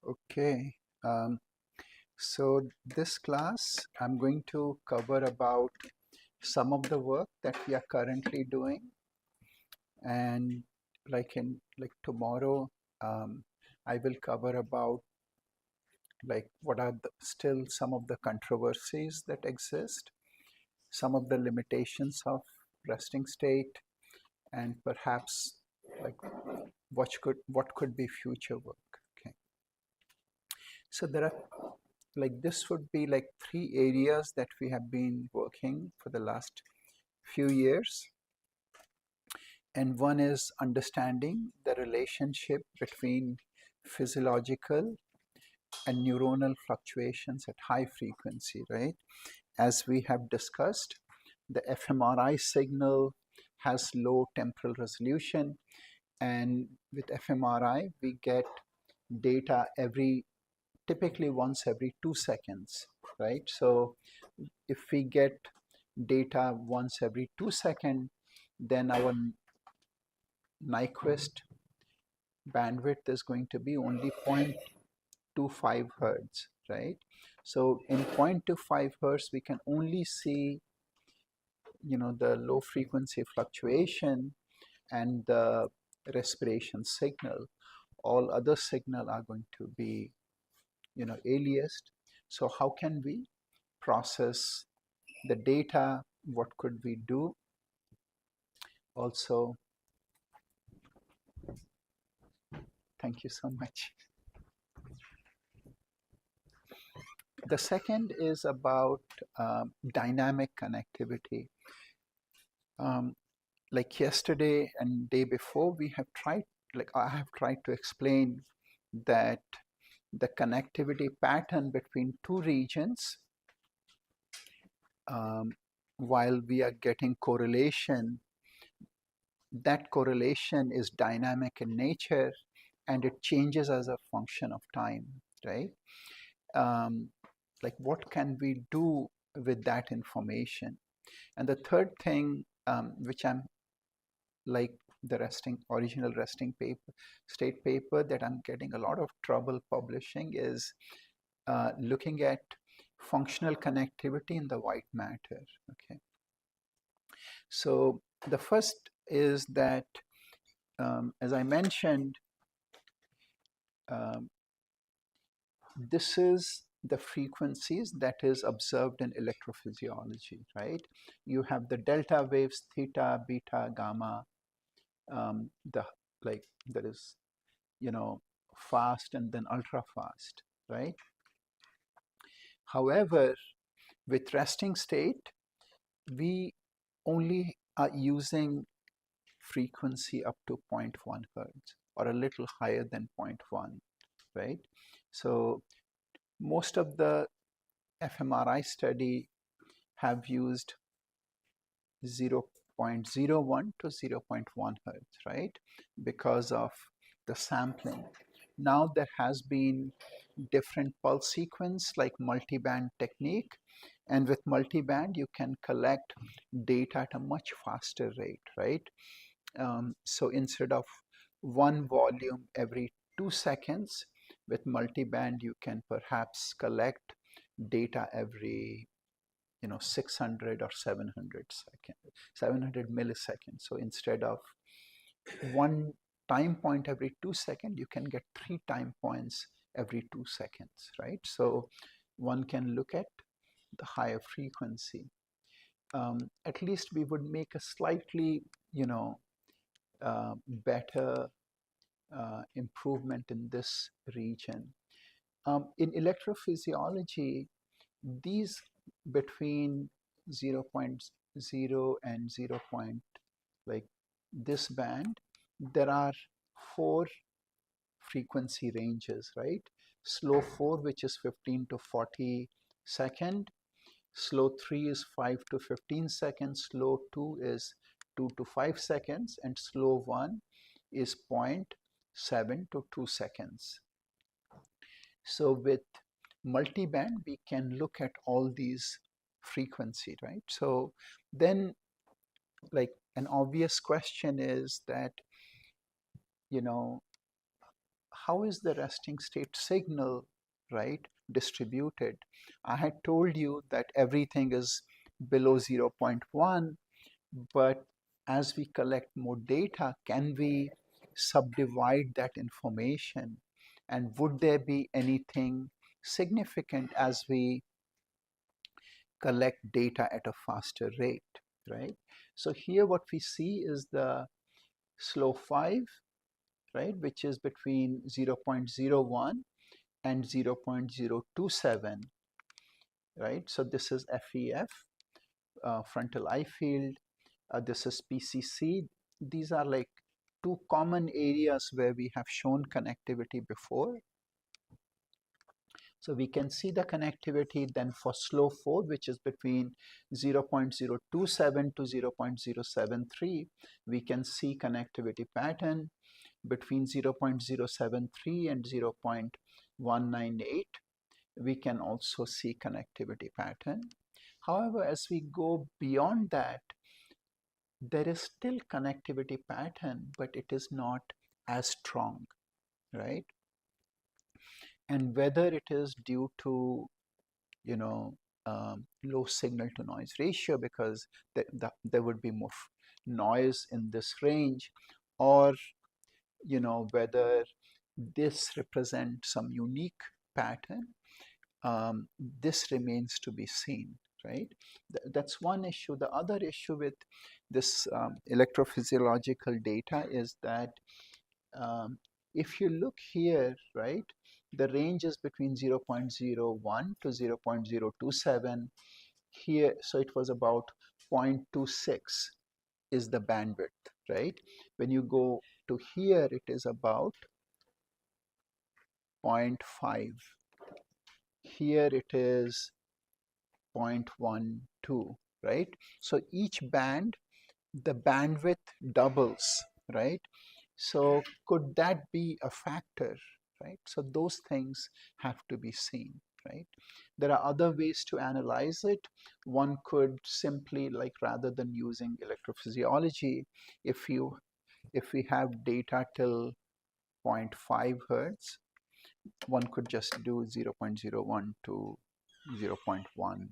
Okay, um, so this class I'm going to cover about some of the work that we are currently doing, and like tomorrow, I will cover about like what are still some of the controversies that exist, some of the limitations of resting state, and perhaps like what could be future work. Okay, so there are like this would be like three areas that we have been working for the last few years. And one is understanding the relationship between physiological and neuronal fluctuations at high frequency, right? As we have discussed, the fMRI signal has low temporal resolution, and with fMRI we get data typically once every 2 seconds, right? So if we get data once every 2 seconds, then our Nyquist bandwidth is going to be only 0.25 hertz, right? So in 0.25 hertz, we can only see, the low frequency fluctuation and the respiration signal. All other signal are going to be, aliased. So how can we process the data? What could we do? Also, thank you so much. The second is about dynamic connectivity. Um, like yesterday and day before, I have tried to explain that the connectivity pattern between two regions, um, while we are getting correlation, that correlation is dynamic in nature and it changes as a function of time, right? Um, like what can we do with that information? And the third thing, which I'm like the original resting paper, state paper that I'm getting a lot of trouble publishing is looking at functional connectivity in the white matter. Okay, so the first is that, as I mentioned, um, this is the frequencies that is observed in electrophysiology, right? You have the delta waves, theta, beta, gamma, the like there is, fast and then ultra fast, right? However, with resting state, we only are using frequency up to 0.1 hertz or a little higher than zero point 0.1, right? So most of the fMRI study have used 0.01 to 0.1 hertz, right? Because of the sampling. Now there has been different pulse sequence like multiband technique, and with multiband you can collect data at a much faster rate, right? So instead of one volume every 2 seconds, with multiband you can perhaps collect data every 600 or 700 milliseconds. So instead of one time point every 2 seconds, you can get 3 time points every 2 seconds, right? So one can look at the higher frequency. At least we would make a slightly better improvement in this region. In electrophysiology, these between 0.0 and 0. Like this band, there are 4 frequency ranges, right? Slow 4, which is 15 to 40 second. Slow 3 is 5 to 15 seconds. Slow 2 is 2 to 5 seconds. And slow 1 is 0.7 to 2 seconds. So with multiband, we can look at all these frequency, right? So then like an obvious question is that, how is the resting state signal, right, distributed? I had told you that everything is below 0.1, but as we collect more data, can we subdivide that information? And would there be anything significant as we collect data at a faster rate, right? So here what we see is the slow 5, right, which is between 0.01 and 0.027, right? So this is FEF, frontal eye field. This is PCC. These are like two common areas where we have shown connectivity before. So we can see the connectivity then for slow 4, which is between 0.027 to 0.073. We can see connectivity pattern between 0.073 and 0.198. We can also see connectivity pattern. However, as we go beyond that, there is still connectivity pattern, but it is not as strong, right? And whether it is due to, low signal to noise ratio, because there would be more noise in this range, or whether this represents some unique pattern, this remains to be seen, right? That's one issue. The other issue with this electrophysiological data is that if you look here, right, the range is between 0.01 to 0.027 here. So it was about 0.26 is the bandwidth, right? When you go to here, it is about 0.5. Here it is 0.12, right? So each band, the bandwidth doubles, right? So could that be a factor, right? So those things have to be seen, right? There are other ways to analyze it. One could simply, like, rather than using electrophysiology, if we have data till 0.5 hertz, one could just do 0.01 to 0.1, 0.1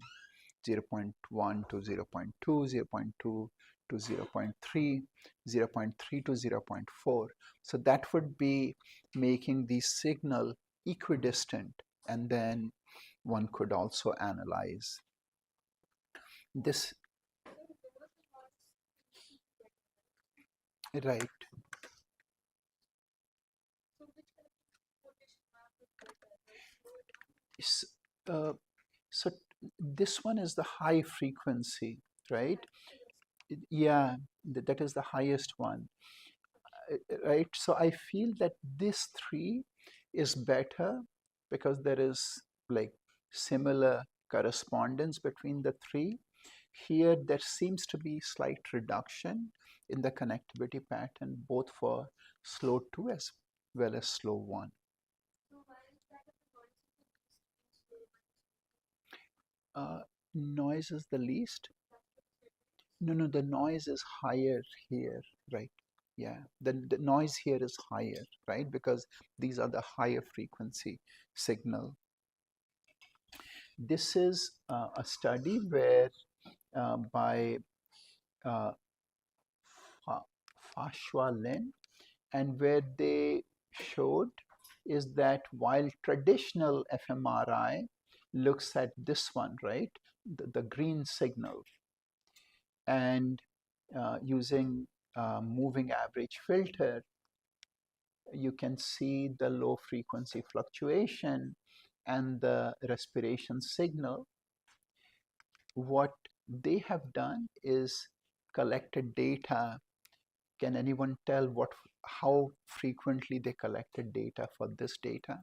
to 0.2, 0.2 to 0.3, 0.3 to 0.4. So that would be making the signal equidistant, and then one could also analyze this. Right. Uh, so this one is the high frequency, right? Yeah, that is the highest one, right? So I feel that this 3 is better because there is like similar correspondence between the 3. Here there seems to be slight reduction in the connectivity pattern, both for slow 2 as well as slow 1. Noise is the least. No, the noise is higher here, right? Yeah, the noise here is higher, right? Because these are the higher frequency signal. This is a study where by uh, Fashua Lin, and where they showed is that while traditional fMRI looks at this one, right, the green signal, and using moving average filter, you can see the low frequency fluctuation and the respiration signal. What they have done is collected data. Can anyone tell how frequently they collected data for this data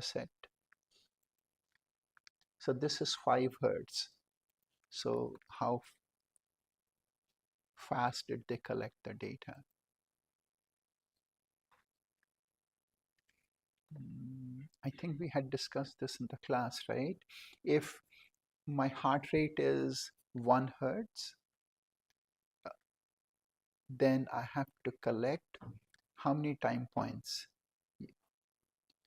set? So this is 5 hertz. So how fast did they collect the data? I think we had discussed this in the class, right? If my heart rate is 1 hertz, then I have to collect how many time points?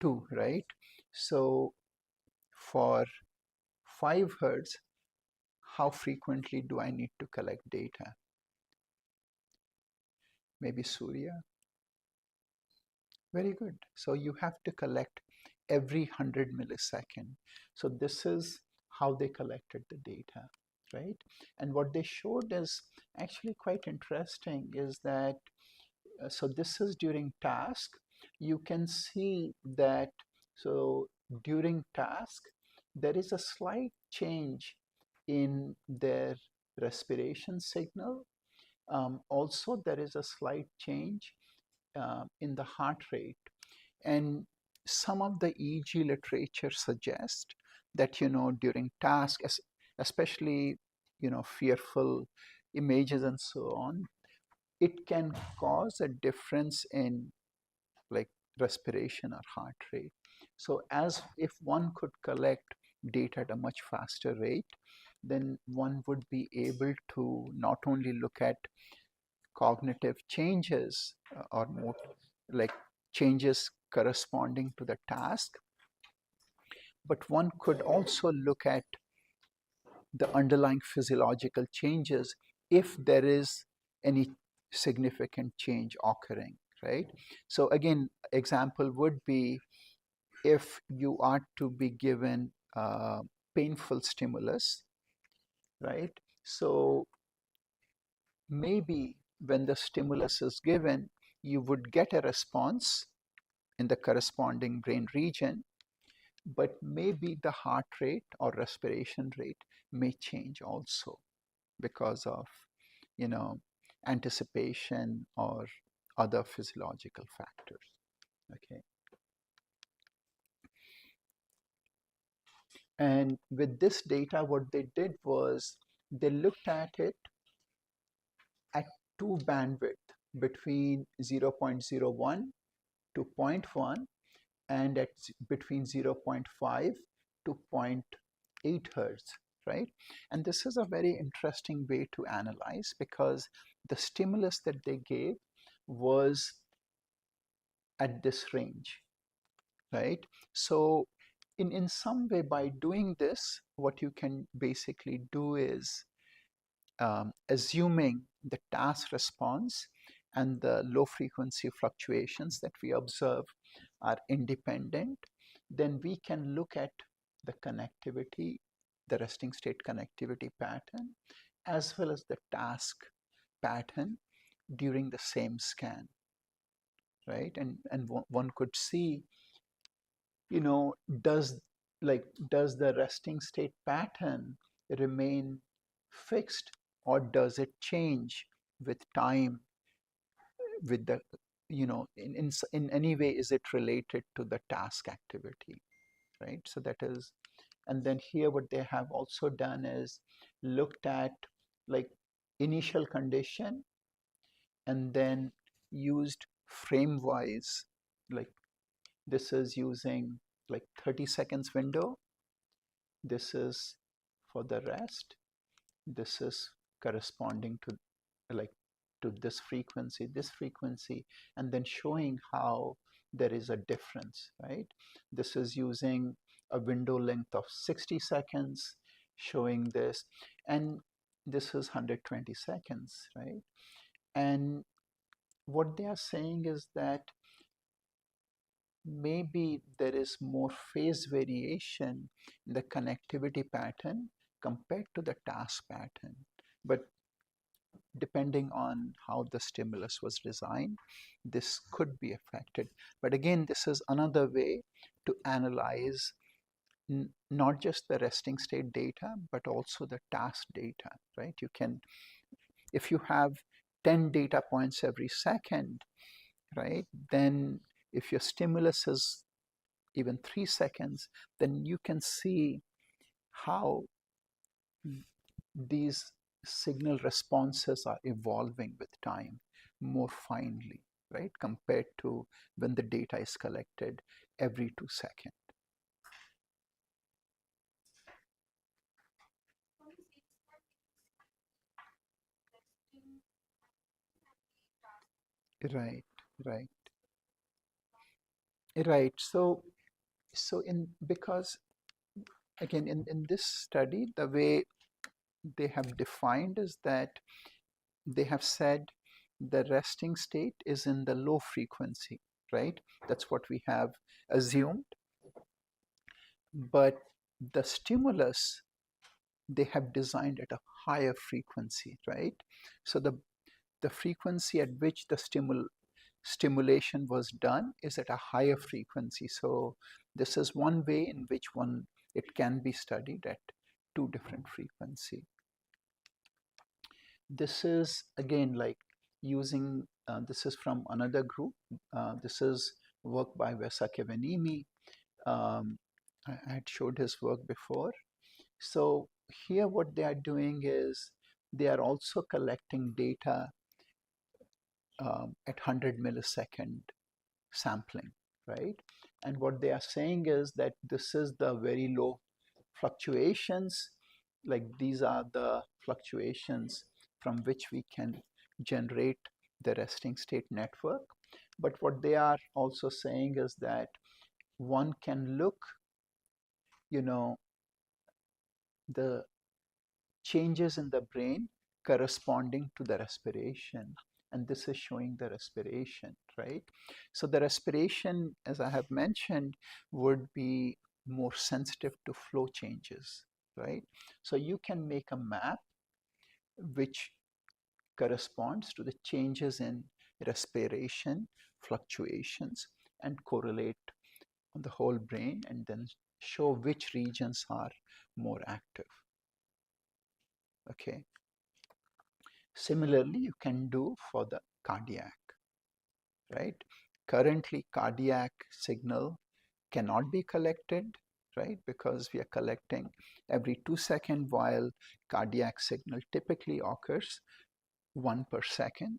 2, right? So for 5 hertz, how frequently do I need to collect data? Maybe Surya? Very good. So you have to collect every 100 millisecond. So this is how they collected the data, right? And what they showed is actually quite interesting is that, so this is during task. You can see that, so during task, there is a slight change in their respiration signal. Also, there is a slight change in the heart rate. And some of the EEG literature suggest that, during task, especially, fearful images and so on, it can cause a difference in like respiration or heart rate. So as if one could collect data at a much faster rate, then one would be able to not only look at cognitive changes or more like changes corresponding to the task, but one could also look at the underlying physiological changes if there is any significant change occurring, right? So again, example would be if you are to be given painful stimulus, right? So maybe when the stimulus is given, you would get a response in the corresponding brain region, but maybe the heart rate or respiration rate may change also because of, you know, anticipation or other physiological factors. Okay. And with this data, what they did was they looked at it at 2 bandwidth between 0.01 to zero point 0.1 and at between 0.5 to zero point 0.8 hertz, right? And this is a very interesting way to analyze because the stimulus that they gave was at this range, right? So in some way, by doing this, what you can basically do is assuming the task response and the low frequency fluctuations that we observe are independent, then we can look at the connectivity, the resting state connectivity pattern, as well as the task pattern during the same scan, right? And one could see, does does the resting state pattern remain fixed or does it change with time with the in any way is it related to the task activity, right? So that is, and then here what they have also done is looked at like initial condition and then used frame wise, like this is using like 30 seconds window, this is for the rest, this is corresponding to like to this frequency, and then showing how there is a difference, right? This is using a window length of 60 seconds, showing this, and this is 120 seconds, right? And what they are saying is that maybe there is more phase variation in the connectivity pattern compared to the task pattern. But depending on how the stimulus was designed, this could be affected. But again, this is another way to analyze not just the resting state data, but also the task data, right? You can, if you have 10 data points every second, right, then if your stimulus is even 3 seconds, then you can see how these signal responses are evolving with time more finely, right, compared to when the data is collected every 2 seconds. Right, right. Right. So in because again in this study, the way they have defined is that they have said the resting state is in the low frequency, right? That's what we have assumed. But the stimulus they have designed at a higher frequency, right? So the frequency at which the stimulation was done is at a higher frequency. So this is one way in which one it can be studied at two different frequency. This is again like using this is from another group. This is work by Vesa Kevenimi. I had showed his work before. So here what they are doing is they are also collecting data at 100 millisecond sampling, right? And what they are saying is that this is the very low fluctuations, like these are the fluctuations from which we can generate the resting state network. But what they are also saying is that one can look, you know, the changes in the brain corresponding to the respiration. And this is showing the respiration, right? So the respiration, as I have mentioned, would be more sensitive to flow changes, right? So you can make a map which corresponds to the changes in respiration, fluctuations, and correlate on the whole brain and then show which regions are more active. Okay. Similarly, you can do for the cardiac, right? Currently, cardiac signal cannot be collected, right? Because we are collecting every 2 seconds while cardiac signal typically occurs 1 per second,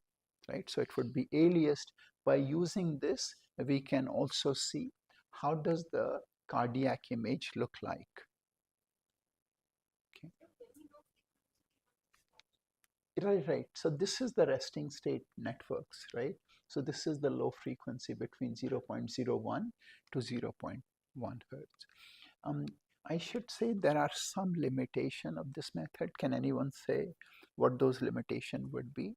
right? So it would be aliased. By using this, we can also see how does the cardiac image look like. Okay. Right. So this is the resting state networks, right? So this is the low frequency between 0.01 to 0.1 hertz. Um, I should say there are some limitation of this method. Can anyone say what those limitation would be?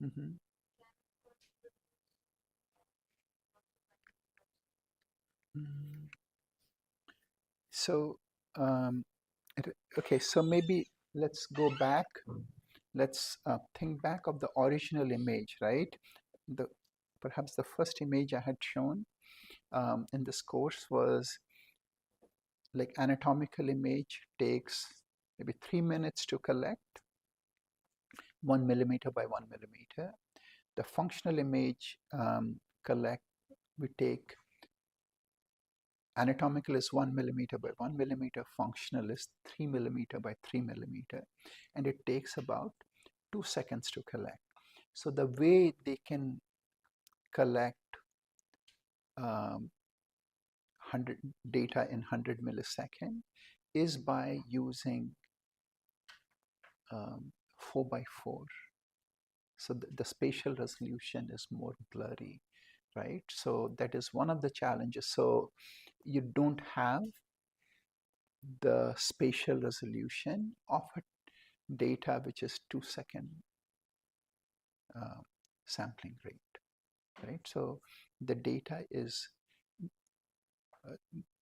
Mm-hmm. Mm. So, um, okay, so maybe let's go back. Let's think back of the original image, right? The perhaps the first image I had shown in this course was like anatomical image takes maybe 3 minutes to collect, 1 millimeter by 1 millimeter. The functional image collect we take anatomical is 1 millimeter by 1 millimeter, functional is 3 millimeter by 3 millimeter, and it takes about 2 seconds to collect. So the way they can collect 100 data in 100 millisecond is by using 4 by 4. So the spatial resolution is more blurry, right? So that is one of the challenges. So you don't have the spatial resolution of a data which is 2 second uh, sampling rate, right? So the data is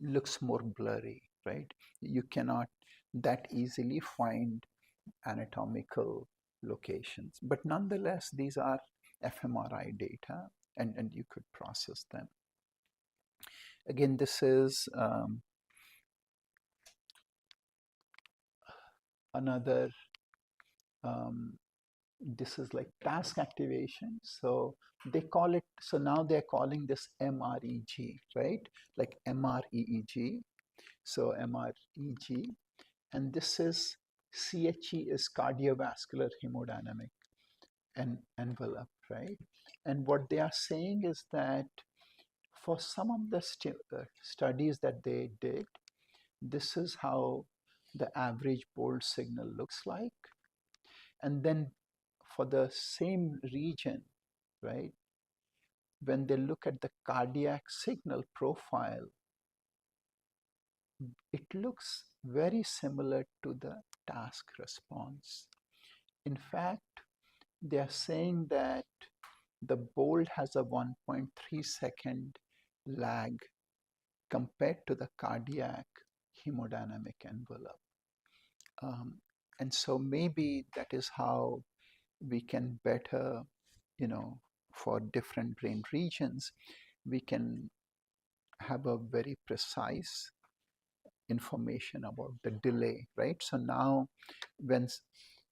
looks more blurry, right? You cannot that easily find anatomical locations, but nonetheless these are fMRI data and you could process them. Again, this is another this is like task activation. So they call it, so now they're calling this MREG, right? Like MREEG. So MREG, and this is CHE is cardiovascular hemodynamic and envelope, right? And what they are saying is that for some of the studies that they did, this is how the average bold signal looks like. And then for the same region, right, when they look at the cardiac signal profile, it looks very similar to the task response. In fact, they are saying that the bold has a 1.3 second lag compared to the cardiac hemodynamic envelope. And so maybe that is how we can better, for different brain regions, we can have a very precise information about the delay, right? So now when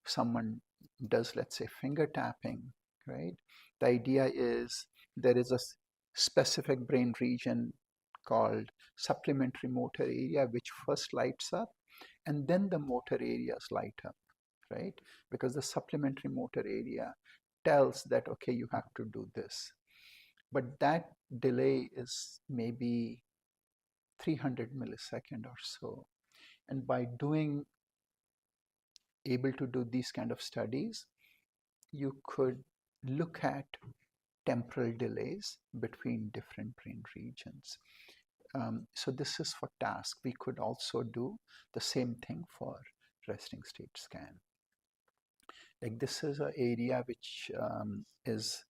someone does, let's say, finger tapping, right, the idea is there is a specific brain region called supplementary motor area which first lights up, and then the motor areas light up, right? Because the supplementary motor area tells that, okay, you have to do this. But that delay is maybe 300 millisecond or so. And by able to do these kind of studies, you could look at temporal delays between different brain regions. So this is for task. We could also do the same thing for resting state scan. Like this is an area which is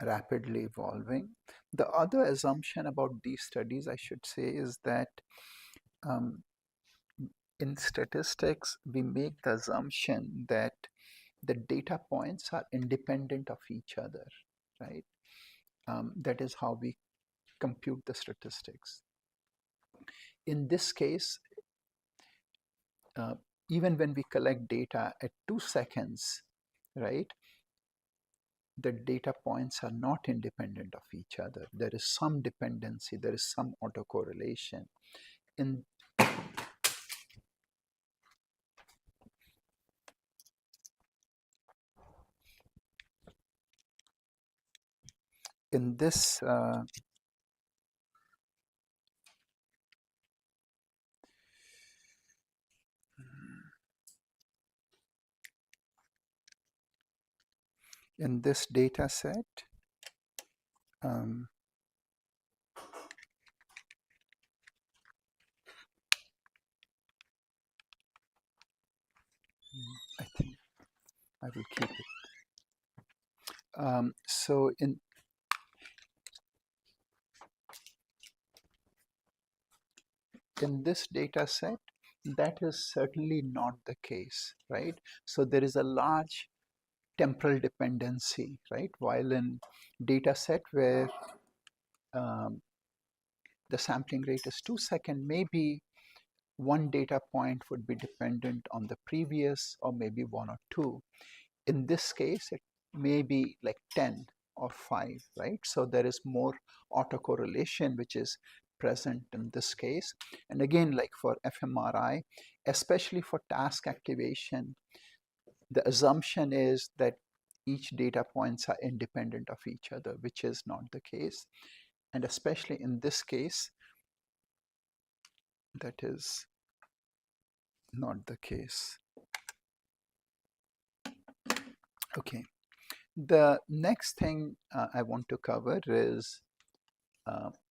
rapidly evolving. The other assumption about these studies, I should say, is that in statistics, we make the assumption that the data points are independent of each other, right? That is how we compute the statistics. In this case, even when we collect data at 2 seconds, right, the data points are not independent of each other. There is some dependency, there is some autocorrelation. In this data set, I think I will keep it. So in this data set, that is certainly not the case, right? So there is a large temporal dependency, right? While in data set where the sampling rate is 2 seconds, maybe one data point would be dependent on the previous, or maybe one or two. In this case, it may be like 10 or 5, right? So there is more autocorrelation which is present in this case. And again, like for fMRI, especially for task activation, the assumption is that each data points are independent of each other, which is not the case. And especially in this case, that is not the case. Okay. The next thing I want to cover is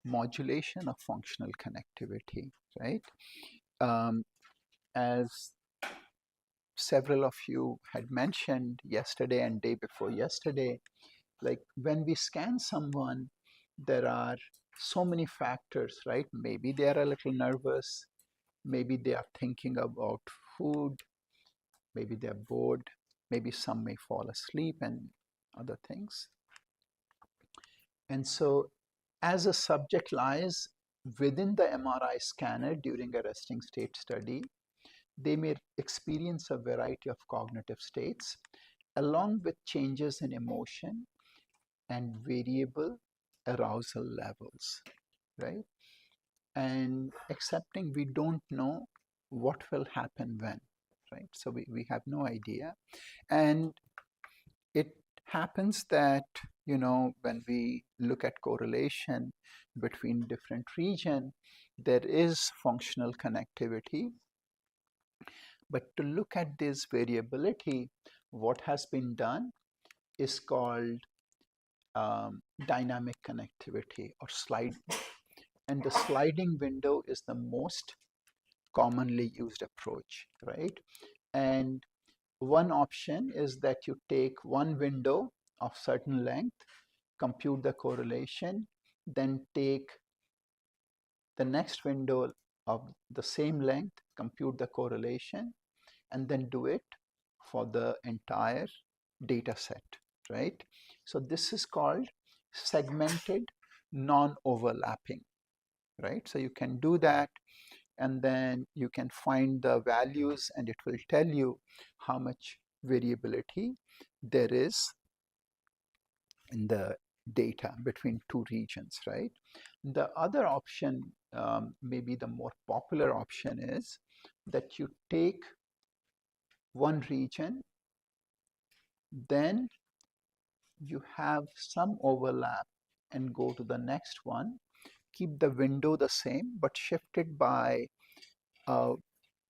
modulation of functional connectivity, right? As several of you had mentioned yesterday and day before yesterday, like when we scan someone, there are so many factors, right? Maybe they are a little nervous, maybe they are thinking about food, maybe they're bored, maybe some may fall asleep and other things. And so as a subject lies within the MRI scanner during a resting state study, they may experience a variety of cognitive states along with changes in emotion and variable arousal levels, right? And accepting we don't know what will happen when, right? So we have no idea. And it happens that, when we look at correlation between different regions, there is functional connectivity. But to look at this variability, what has been done is called dynamic connectivity or slide. And the sliding window is the most commonly used approach, right? And one option is that you take one window of certain length, compute the correlation, then take the next window of the same length, compute the correlation, and then do it for the entire data set, right? So this is called segmented non-overlapping, right? So you can do that, and then you can find the values, and it will tell you how much variability there is in the data between two regions, right? The other option, maybe the more popular option, is that you take one region, then you have some overlap and go to the next one, keep the window the same, but shift it by a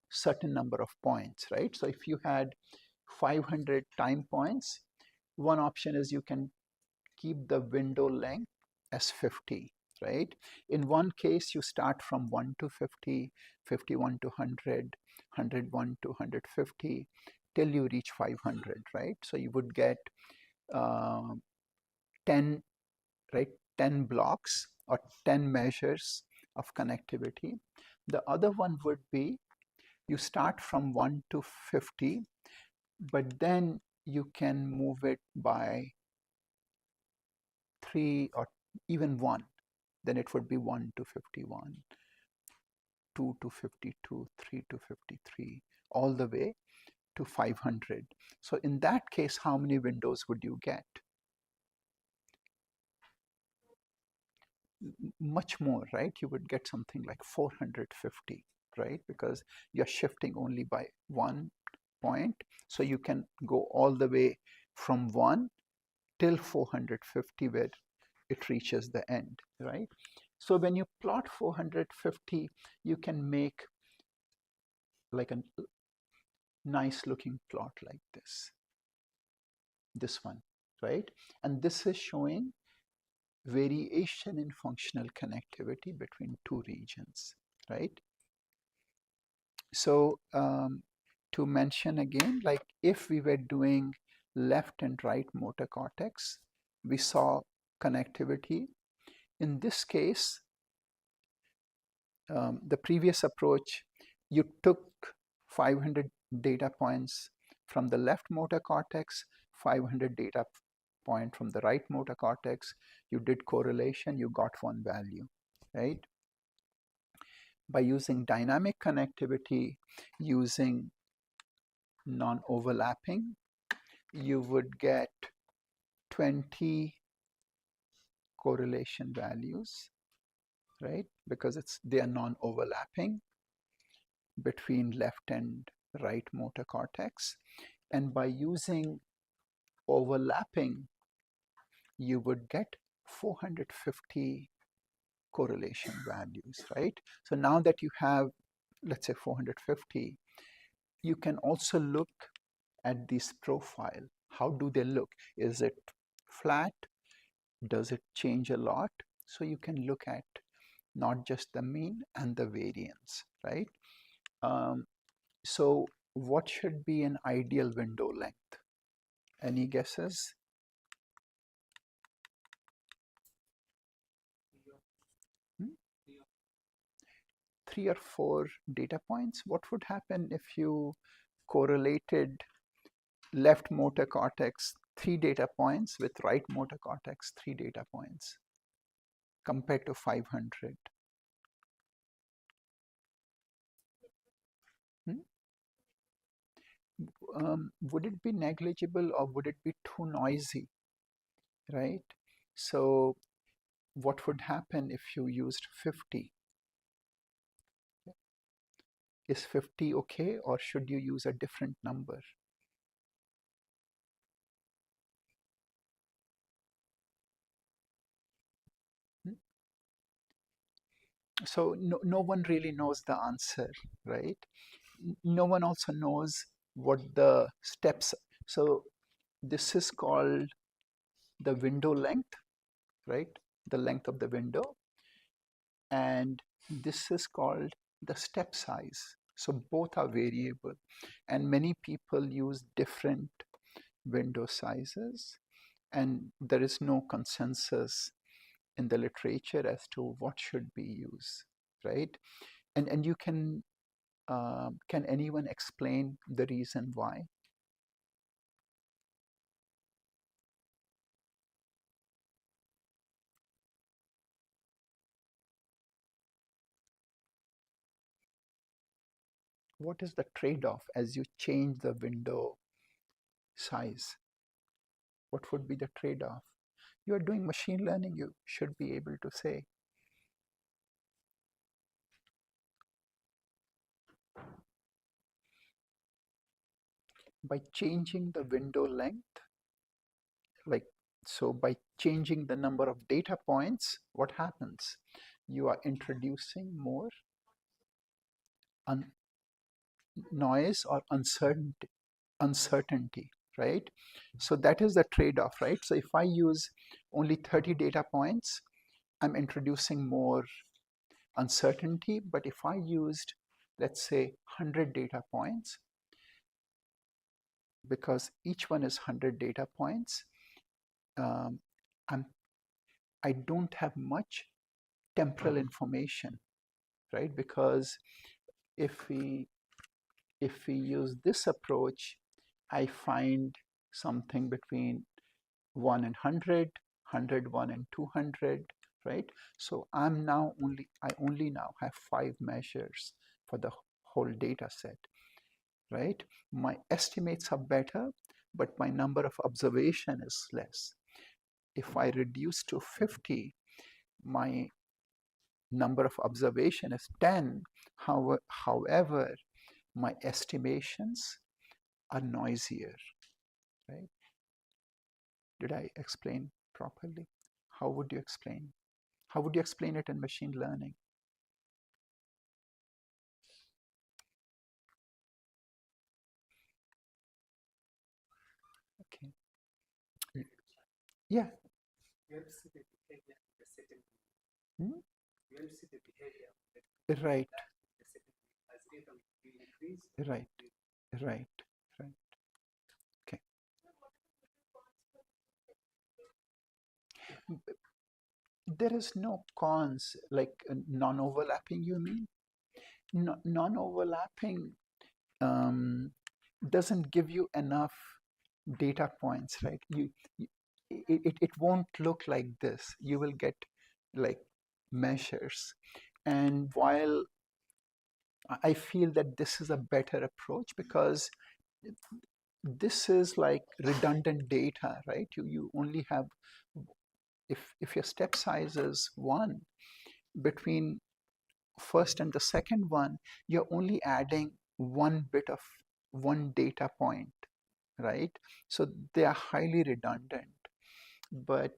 certain number of points, right? So if you had 500 time points, one option is you can keep the window length as 50, right? In one case, you start from 1 to 50, 51 to 100, 101 to 150, till you reach 500, right? So you would get 10, right? 10 blocks or 10 measures of connectivity. The other one would be you start from 1 to 50, but then you can move it by 3 or even 1. Then it would be 1 to 51, 2 to 52, 3 to 53, all the way to 500. So in that case, how many windows would you get? Much more, right? You would get something like 450, right? Because you're shifting only by 1 point. So you can go all the way from 1 till 450 where it reaches the end, right? So when you plot 450, you can make like a nice looking plot like this one, right? And this is showing variation in functional connectivity between two regions, right? So to mention again, like if we were doing left and right motor cortex, we saw connectivity. In this case, the previous approach, you took 500 data points from the left motor cortex, 500 data point from the right motor cortex, you did correlation, you got one value, right? By using dynamic connectivity, using non-overlapping, you would get 20 correlation values, right? Because they are non-overlapping between left and right motor cortex. And by using overlapping, you would get 450 correlation values, right? So now that you have, let's say 450, you can also look at this profile. How do they look? Is it flat? Does it change a lot? So you can look at not just the mean and the variance, right? So what should be an ideal window length? Any guesses? Hmm? 3 or 4 data points. What would happen if you correlated left motor cortex 3 data points with right motor cortex 3 data points compared to 500? Hmm? Would it be negligible or would it be too noisy, right? So what would happen if you used 50? Is 50 okay, or should you use a different number? So no one really knows the answer, right? No one also knows what the steps. So this is called the window length, right? The length of the window. And this is called the step size. So both are variable. And many people use different window sizes. And there is no consensus in the literature as to what should be used, right? And you can anyone explain the reason why? What is the trade-off as you change the window size? What would be the trade-off? You are doing machine learning, you should be able to say. By changing the window length, like, so by changing the number of data points, what happens? You are introducing more noise or uncertainty, right? So that is the trade-off, right? So if I use only 30 data points, I'm introducing more uncertainty. But if I used, let's say, 100 data points, because each one is 100 data points, um, I don't have much temporal information, right? Because if we use this approach, I find something between 1 and 100, 100, 1 and 200, right? So I only now have 5 measures for the whole data set, right? My estimates are better, but my number of observation is less. If I reduce to 50, my number of observation is 10. However, my estimations are noisier, right? Did I explain properly? How would you explain? How would you explain it in machine learning? Okay. Yeah. Hmm? Right. Right. Right. Right. Okay. There is no cons like non-overlapping, you mean? No, non-overlapping doesn't give you enough data points, right? It won't look like this. You will get like measures. And while I feel that this is a better approach because this is like redundant data, right? You only have, if your step size is 1, between first and the second one, you're only adding one bit of one data point, right? So they are highly redundant, but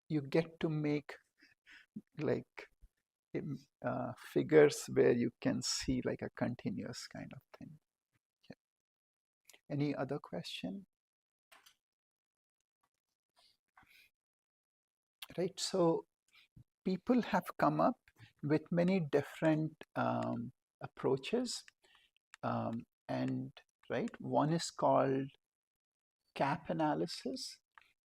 you get to make like figures where you can see like a continuous kind of thing. Yeah. Any other question? Right. So people have come up with many different approaches, and right, one is called cap analysis.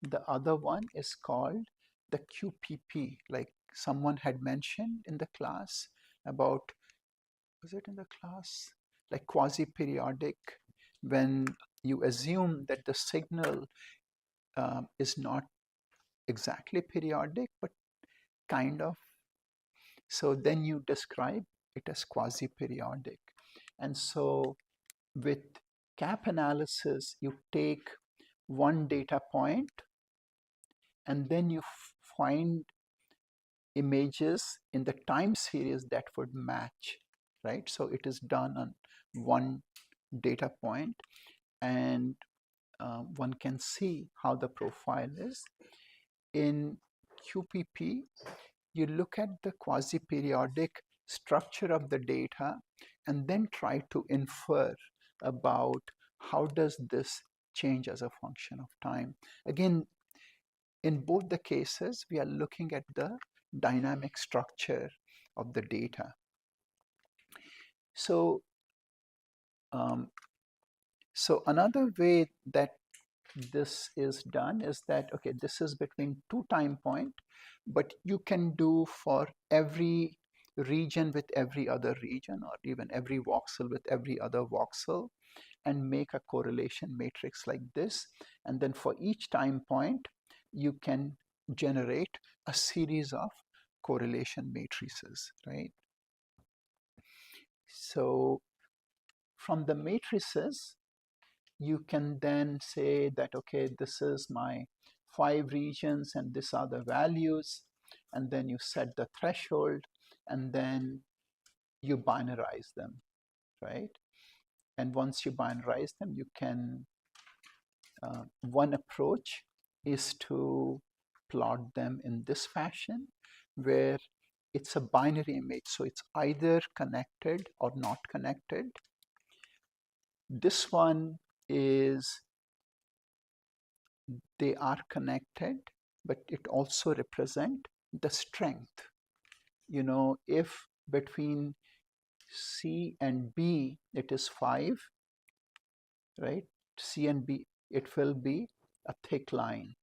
The other one is called the QPP, like someone had mentioned in the class about, was it in the class? Like quasi-periodic, when you assume that the signal is not exactly periodic, but kind of. So then you describe it as quasi-periodic. And so with cap analysis, you take one data point and then you find images in the time series that would match, right? So it is done on one data point, and one can see how the profile is. In QPP, you look at the quasi-periodic structure of the data and then try to infer about how does this change as a function of time. Again, in both the cases, we are looking at the dynamic structure of the data. So, so another way that this is done is that, okay, this is between two time point, but you can do for every region with every other region, or even every voxel with every other voxel, and make a correlation matrix like this. And then for each time point, you can generate a series of correlation matrices, right? So from the matrices, you can then say that, okay, this is my 5 regions and these are the values, and then you set the threshold, and then you binarize them, right? And once you binarize them, you can, one approach is to plot them in this fashion, where it's a binary image, so it's either connected or not connected. This one is they are connected, but it also represents the strength. You know, if between C and B it is 5, right? C and B, it will be a thick line,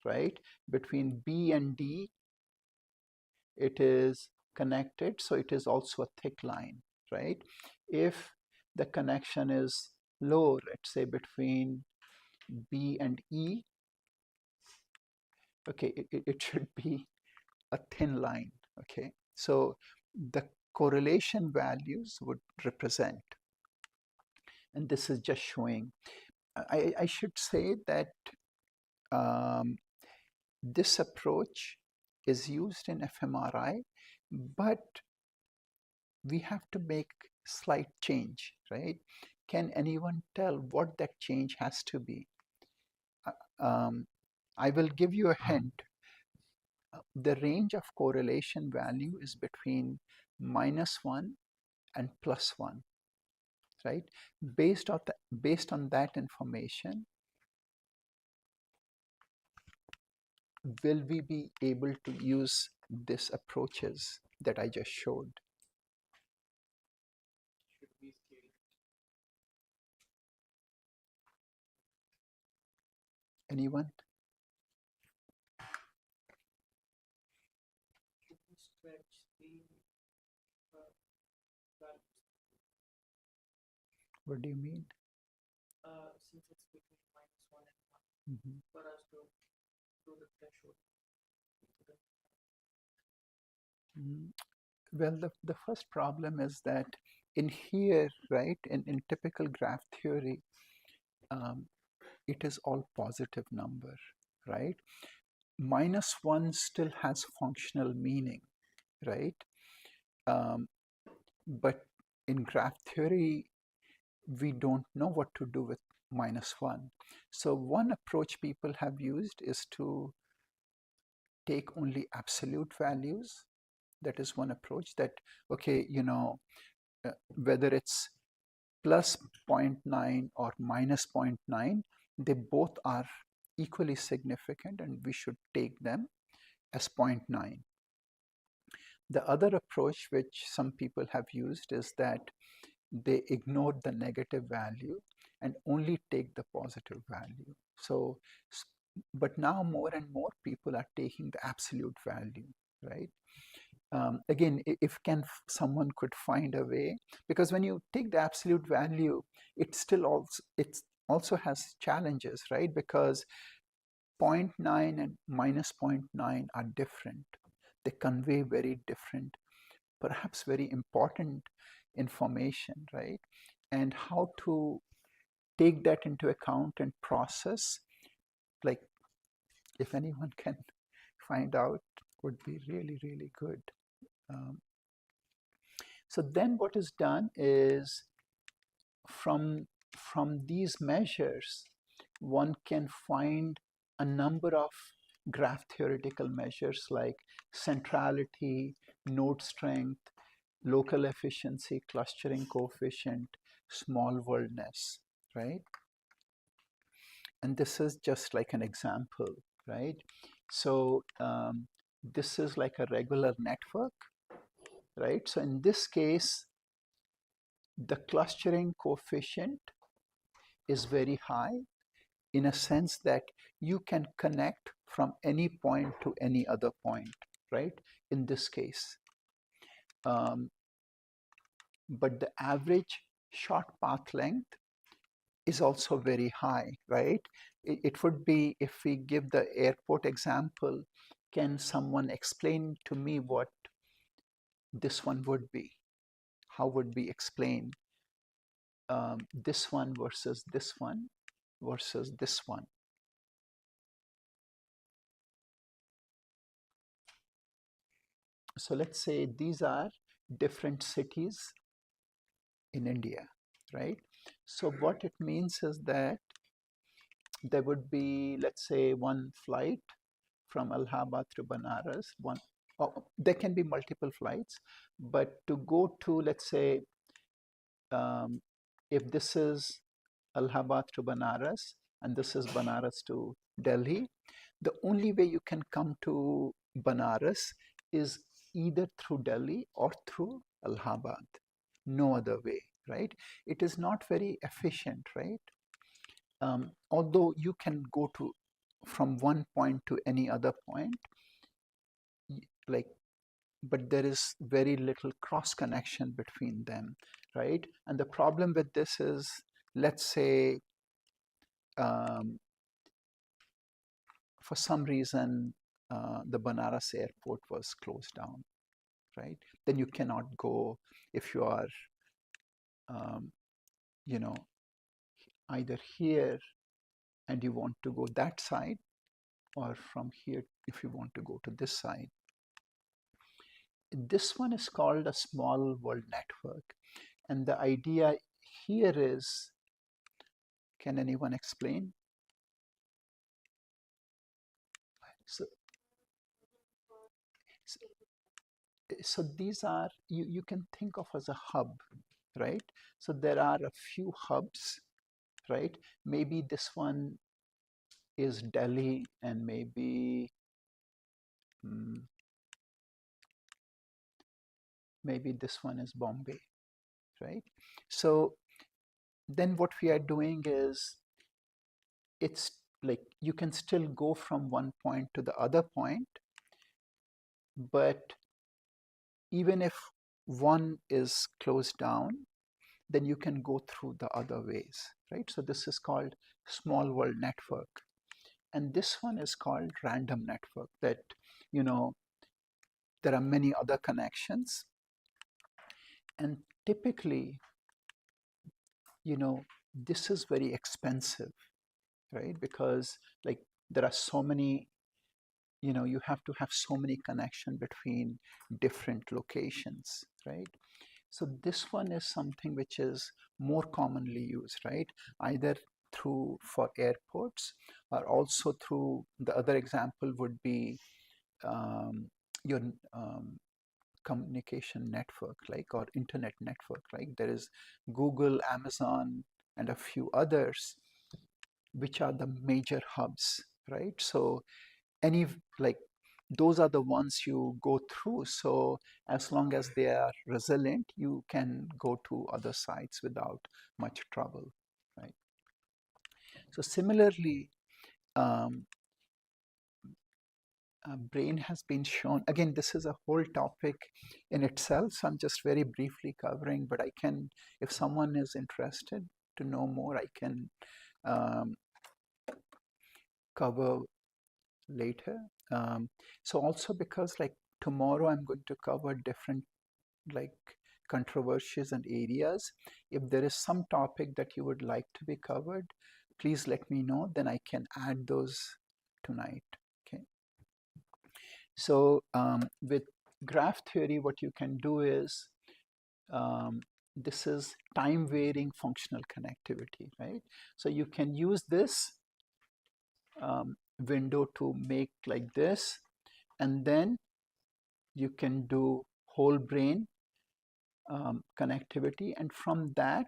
right? Between B and D, it is connected, so it is also a thick line, right? If the connection is low, let's say between B and E, okay, it should be a thin line, okay? So the correlation values would represent, and this is just showing. I should say that this approach is used in fMRI, but we have to make slight change, right? Can anyone tell what that change has to be? I will give you a hint. The range of correlation value is between -1 and +1, right? Based on that information, will we be able to use these approaches that I just showed? Anyone? What do you mean? Since it's between -1 and 1, for us to do the threshold. Well, the first problem is that in here, right, in typical graph theory, it is all positive number, right? -1 still has functional meaning, right? But in graph theory, we don't know what to do with -1. So one approach people have used is to take only absolute values. That is one approach, that, okay, you know, whether it's plus 0.9 or minus 0.9, they both are equally significant and we should take them as 0.9. The other approach which some people have used is that they ignore the negative value and only take the positive value. So, but now more and more people are taking the absolute value, right? Again, if someone could find a way, because when you take the absolute value, it also has challenges, right? Because 0.9 and -0.9 are different. They convey very different, perhaps very important information, right? And how to take that into account and process, like, if anyone can find out, would be really, really good. So then what is done is from these measures, one can find a number of graph theoretical measures like centrality, node strength, local efficiency, clustering coefficient, small worldness, right? And this is just like an example, right? So this is like a regular network, right? So in this case, the clustering coefficient is very high in a sense that you can connect from any point to any other point, right? In this case. But the average short path length is also very high, right? It would be, if we give the airport example, can someone explain to me what this one would be? How would we explain this one versus this one versus this one? So let's say these are different cities in India, right? So what it means is that there would be, let's say, one flight from Allahabad to Banaras. There can be multiple flights, but to go to, let's say, um, if this is Allahabad to Banaras and this is Banaras to Delhi, the only way you can come to Banaras is either through Delhi or through Allahabad. No other way, right? It is not very efficient, right? Although you can go to from one point to any other point, like, but there is very little cross connection between them, right? And the problem with this is, let's say, for some reason, the Banaras airport was closed down, right? Then you cannot go if you are, you know, either here and you want to go that side, or from here if you want to go to this side. This one is called a small world network. And the idea here is, can anyone explain? So, so these are, you can think of as a hub, right? So there are a few hubs, right? Maybe this one is Delhi, and maybe this one is Bombay, right? So then what we are doing is, it's like you can still go from one point to the other point, but even if one is closed down, then you can go through the other ways, right? So this is called small world network. And this one is called random network, that, there are many other connections. And typically, this is very expensive, right? Because like there are so many, you have to have so many connection between different locations, right? So this one is something which is more commonly used, right? Either through for airports, or also through, the other example would be your communication network, like, or internet network, like there is Google, Amazon, and a few others, which are the major hubs, right? So any, like, those are the ones you go through. So as long as they are resilient, you can go to other sites without much trouble, right? So similarly, brain has been shown, again, this is a whole topic in itself, so I'm just very briefly covering, but I can, if someone is interested to know more, I can cover later. So also, because like tomorrow I'm going to cover different, like, controversies and areas, if there is some topic that you would like to be covered, please let me know, then I can add those tonight. Okay. So with graph theory, what you can do is, this is time varying functional connectivity, right? So you can use this window to make like this, and then you can do whole brain connectivity, and from that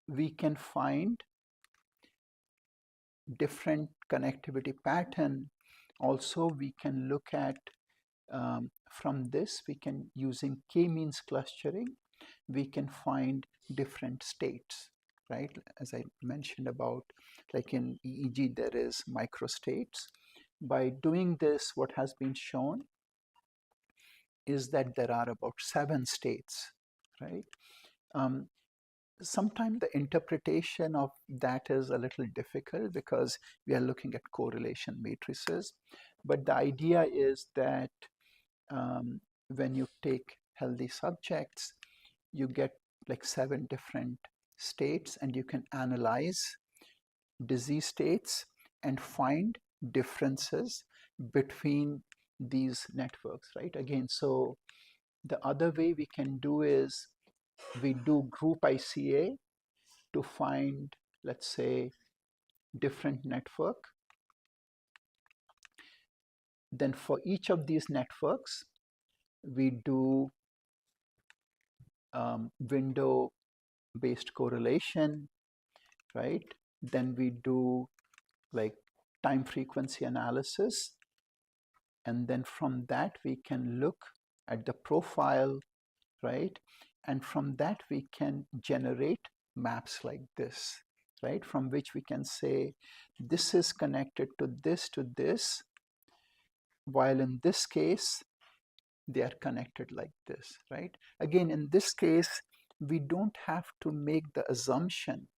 we can find different connectivity pattern. Also, we can look at from this, we can, using k-means clustering, we can find different states, right? As I mentioned about, like in EEG, there is microstates. By doing this, what has been shown is that there are about 7 states, right? Sometimes the interpretation of that is a little difficult because we are looking at correlation matrices. But the idea is that when you take healthy subjects, you get like 7 different states, and you can analyze disease states and find differences between these networks, right? Again, so the other way we can do is we do group ICA to find, let's say, different network. Then for each of these networks, we do window-based correlation, right? Then we do like time frequency analysis. And then from that, we can look at the profile, right? And from that, we can generate maps like this, right? From which we can say, this is connected to this, while in this case, they are connected like this, right? Again, in this case, we don't have to make the assumption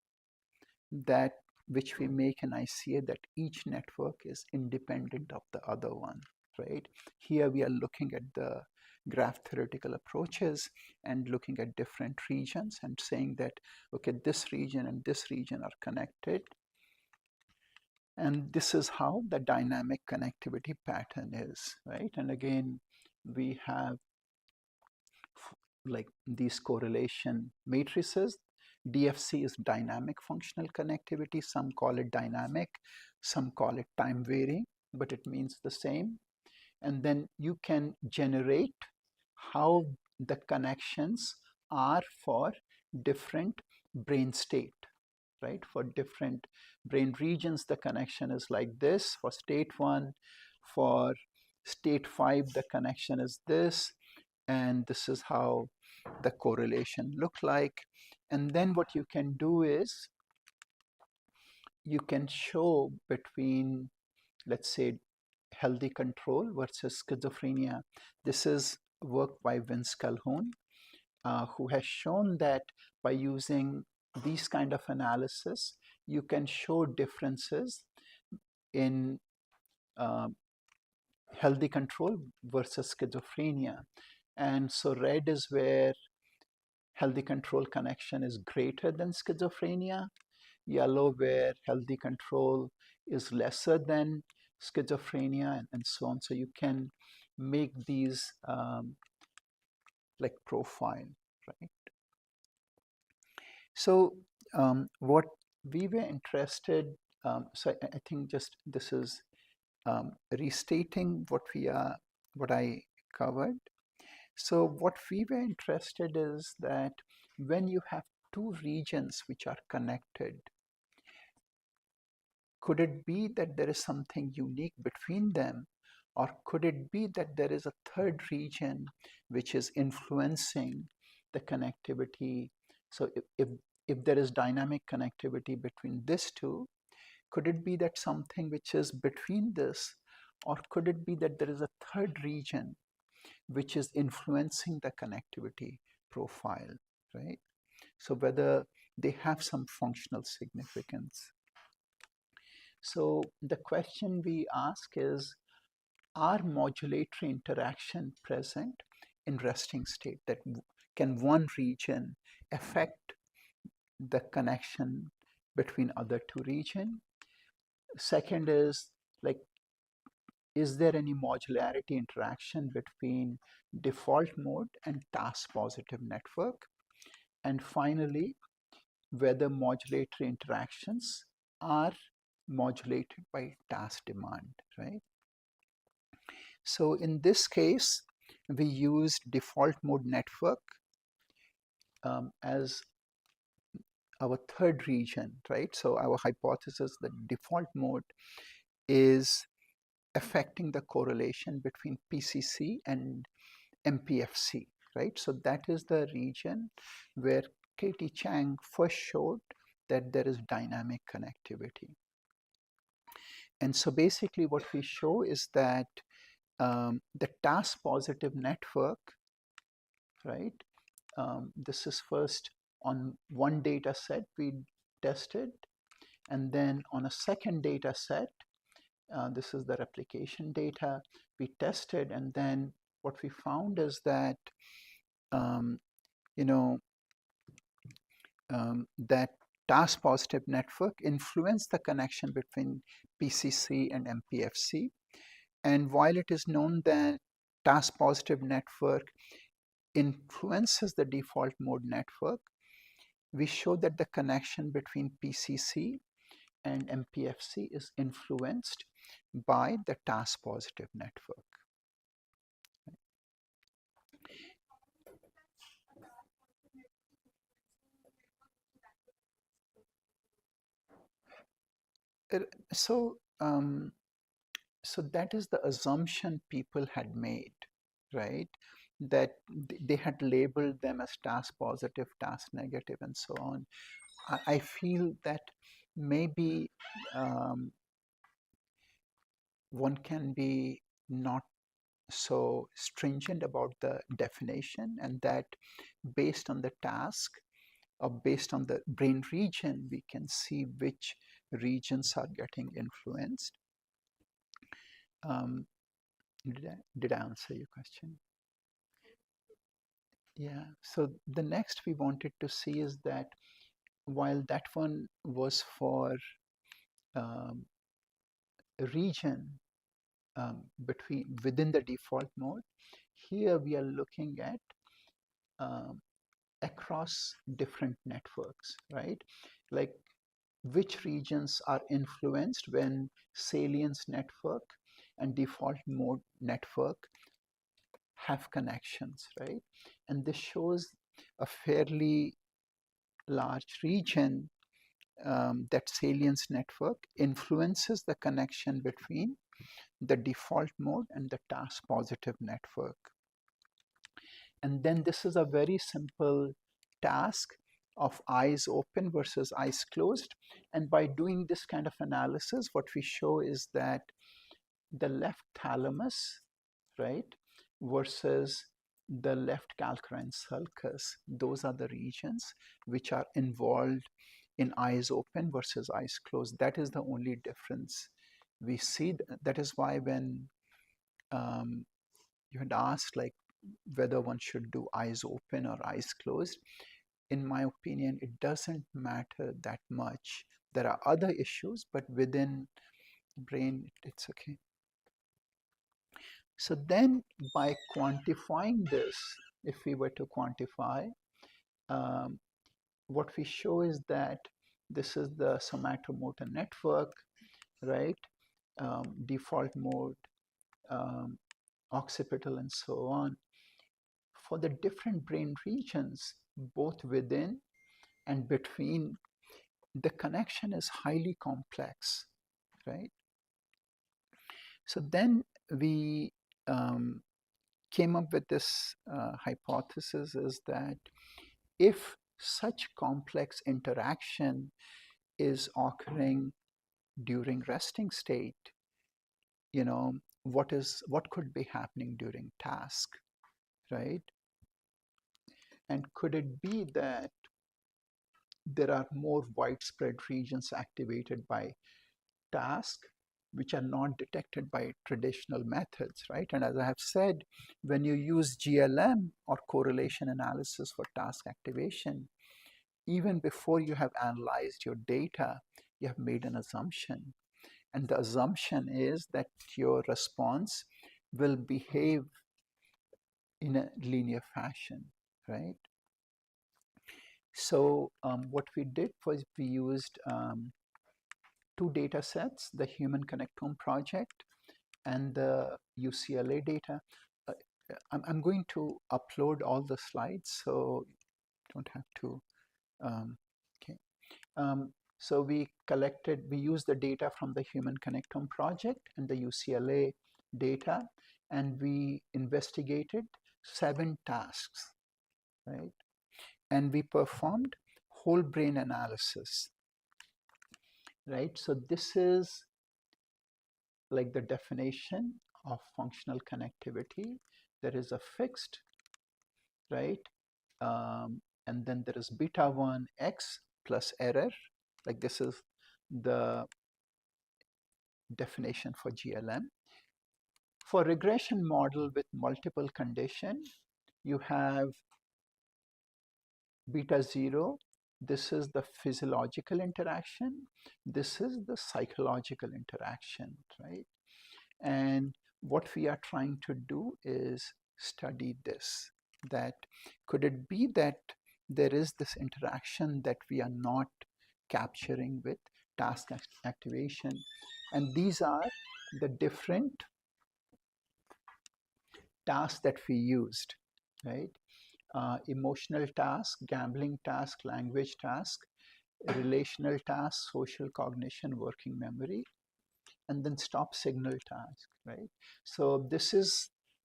that which we make in ICA that each network is independent of the other one, right? Here we are looking at the graph theoretical approaches and looking at different regions and saying that, okay, this region and this region are connected. And this is how the dynamic connectivity pattern is, right? And again, we have like these correlation matrices. DFC is dynamic functional connectivity. Some call it dynamic, some call it time varying, but it means the same. And then you can generate how the connections are for different brain state, right? For different brain regions, the connection is like this for state 1. For state 5, the connection is this. And this is how the correlation look like. And then what you can do is you can show between, let's say, healthy control versus schizophrenia. This is work by Vince Calhoun, who has shown that by using these kind of analysis, you can show differences in healthy control versus schizophrenia. And so red is where healthy control connection is greater than schizophrenia. Yellow where healthy control is lesser than schizophrenia, and so on. So you can make these like profile, right? So what we were interested, so I think just this is restating what I covered. So what we were interested is that when you have 2 regions which are connected, could it be that there is something unique between them? Or could it be that there is a third region which is influencing the connectivity? So if there is dynamic connectivity between these two, could it be that something which is between this, or could it be that there is a third region which is influencing the connectivity profile, right? So whether they have some functional significance. So the question we ask is, are modulatory interaction present in resting state? That can one region affect the connection between other 2 regions? Second is, like, is there any modularity interaction between default mode and task positive network? And finally, whether modulatory interactions are modulated by task demand, right? So in this case, we used default mode network as our third region, right? So our hypothesis that default mode is affecting the correlation between PCC and MPFC, right? So that is the region where Katie Chang first showed that there is dynamic connectivity. And so basically what we show is that the task positive network, right? This is first on one data set we tested, and then on a second data set, this is the replication data we tested, and then what we found is that you know that task positive network influenced the connection between PCC and MPFC. And while it is known that task positive network influences the default mode network, we show that the connection between PCC and MPFC is influenced by the task positive network. So, so that is the assumption people had made, right? That they had labeled them as task positive, task negative, and so on. I feel that maybe one can be not so stringent about the definition, and that based on the task or based on the brain region, we can see which regions are getting influenced. Did I answer your question? Yeah. So the next we wanted to see is that while that one was for um, a region within the default mode, here we are looking at um, across different networks, right? Like which regions are influenced when salience network and default mode network have connections, right? And this shows a fairly large region that salience network influences the connection between the default mode and the task positive network. And then this is a very simple task of eyes open versus eyes closed. And by doing this kind of analysis, what we show is that the left thalamus, right, versus the left calcarine sulcus, those are the regions which are involved in eyes open versus eyes closed. That is the only difference we see. That is why when you had asked like whether one should do eyes open or eyes closed, in my opinion, it doesn't matter that much. There are other issues, but within brain, it's okay. So then by quantifying this, if we were to quantify, um, what we show is that this is the somatomotor network, right? Default mode, occipital, and so on. For the different brain regions, both within and between, the connection is highly complex, right? So then we came up with this hypothesis is that if such complex interaction is occurring during resting state, what could be happening during task, right? And could it be that there are more widespread regions activated by task which are not detected by traditional methods, right? And as I have said, when you use GLM or correlation analysis for task activation, even before you have analyzed your data, you have made an assumption. And the assumption is that your response will behave in a linear fashion, right? So what we did was we used two data sets, the Human Connectome project and the UCLA data. Uh, I'm going to upload all the slides, so you don't have to. Okay. So we used the data from the Human Connectome project and the UCLA data, and we investigated 7 tasks, right? And we performed whole brain analysis, right? So this is like the definition of functional connectivity. There is a fixed, right? And then there is beta 1 x plus error. Like this is the definition for GLM. For regression model with multiple condition, you have beta 0. This is the physiological interaction. This is the psychological interaction, right? And what we are trying to do is study this, that could it be that there is this interaction that we are not capturing with task activation. And these are the different tasks that we used, right? Emotional task, gambling task, language task, relational task, social cognition, working memory, and then stop signal task, right? So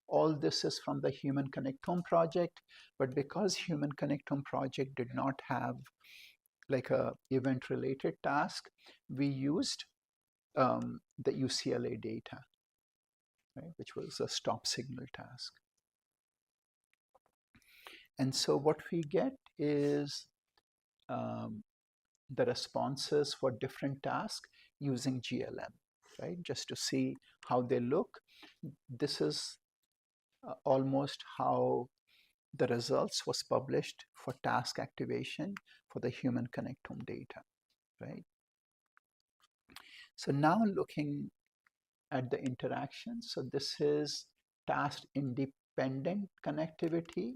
all this is from the Human Connectome project, but because Human Connectome project did not have like a event related task, we used the UCLA data, right, which was a stop signal task. And so what we get is the responses for different tasks using GLM, right? Just to see how they look. This is almost how the results was published for task activation for the Human Connectome data, right? So now looking at the interaction. So this is task independent connectivity,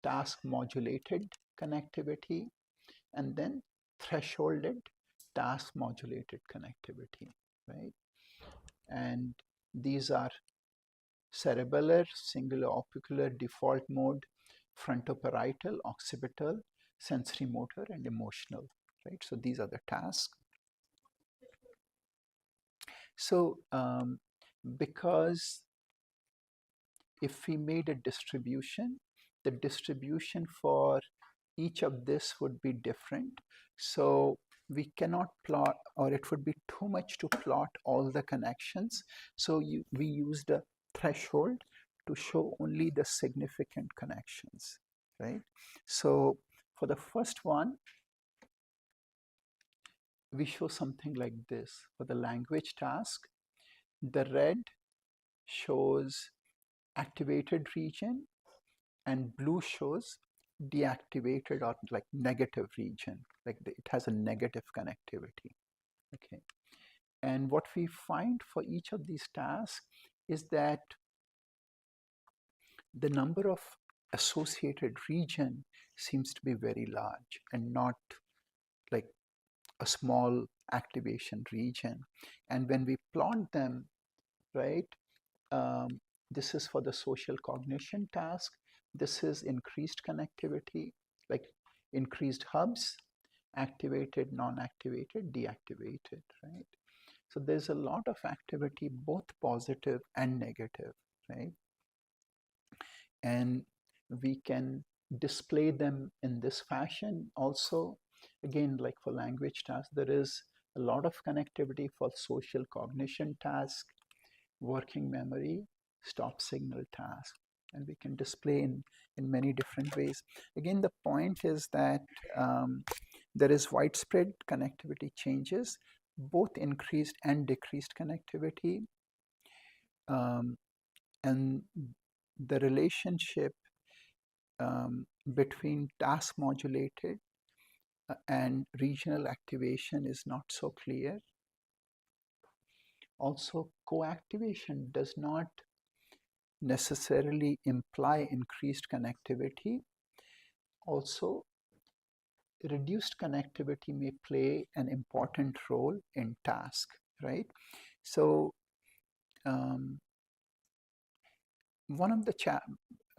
task modulated connectivity, and then thresholded task modulated connectivity, right? And these are cerebellar, singular ocular, default mode, frontoparietal, occipital, sensory motor, and emotional, right? So these are the tasks. So because if we made a distribution, the distribution for each of this would be different. So we cannot plot, or it would be too much to plot all the connections. So we used a threshold to show only the significant connections, right? So for the first one, we show something like this. For the language task, the red shows activated region and blue shows deactivated or like negative region, like it has a negative connectivity, okay? And what we find for each of these tasks is that the number of associated region seems to be very large and not like a small activation region. And when we plot them, right, this is for the social cognition task. This is increased connectivity, like increased hubs, activated, non-activated, deactivated, right? So there's a lot of activity, both positive and negative, right? And we can display them in this fashion also. Again, like for language tasks, there is a lot of connectivity for social cognition task, working memory, stop signal task, and we can display in many different ways. Again, the point is that there is widespread connectivity changes, both increased and decreased connectivity, and the relationship between task modulated and regional activation is not so clear. Also, co-activation does not necessarily imply increased connectivity. Also, reduced connectivity may play an important role in task, right? So one of the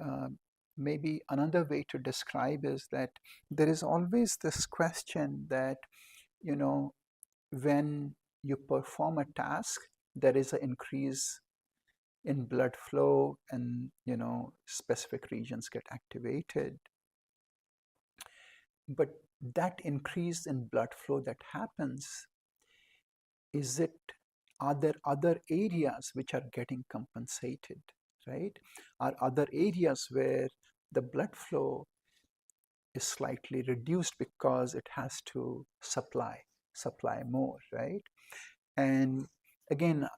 uh, maybe another way to describe is that there is always this question that, you know, when you perform a task, there is an increase in blood flow, and specific regions get activated. But that increase in blood flow that happens, is it, are there other areas which are getting compensated, right? Are other areas where the blood flow is slightly reduced because it has to supply more, right? And again,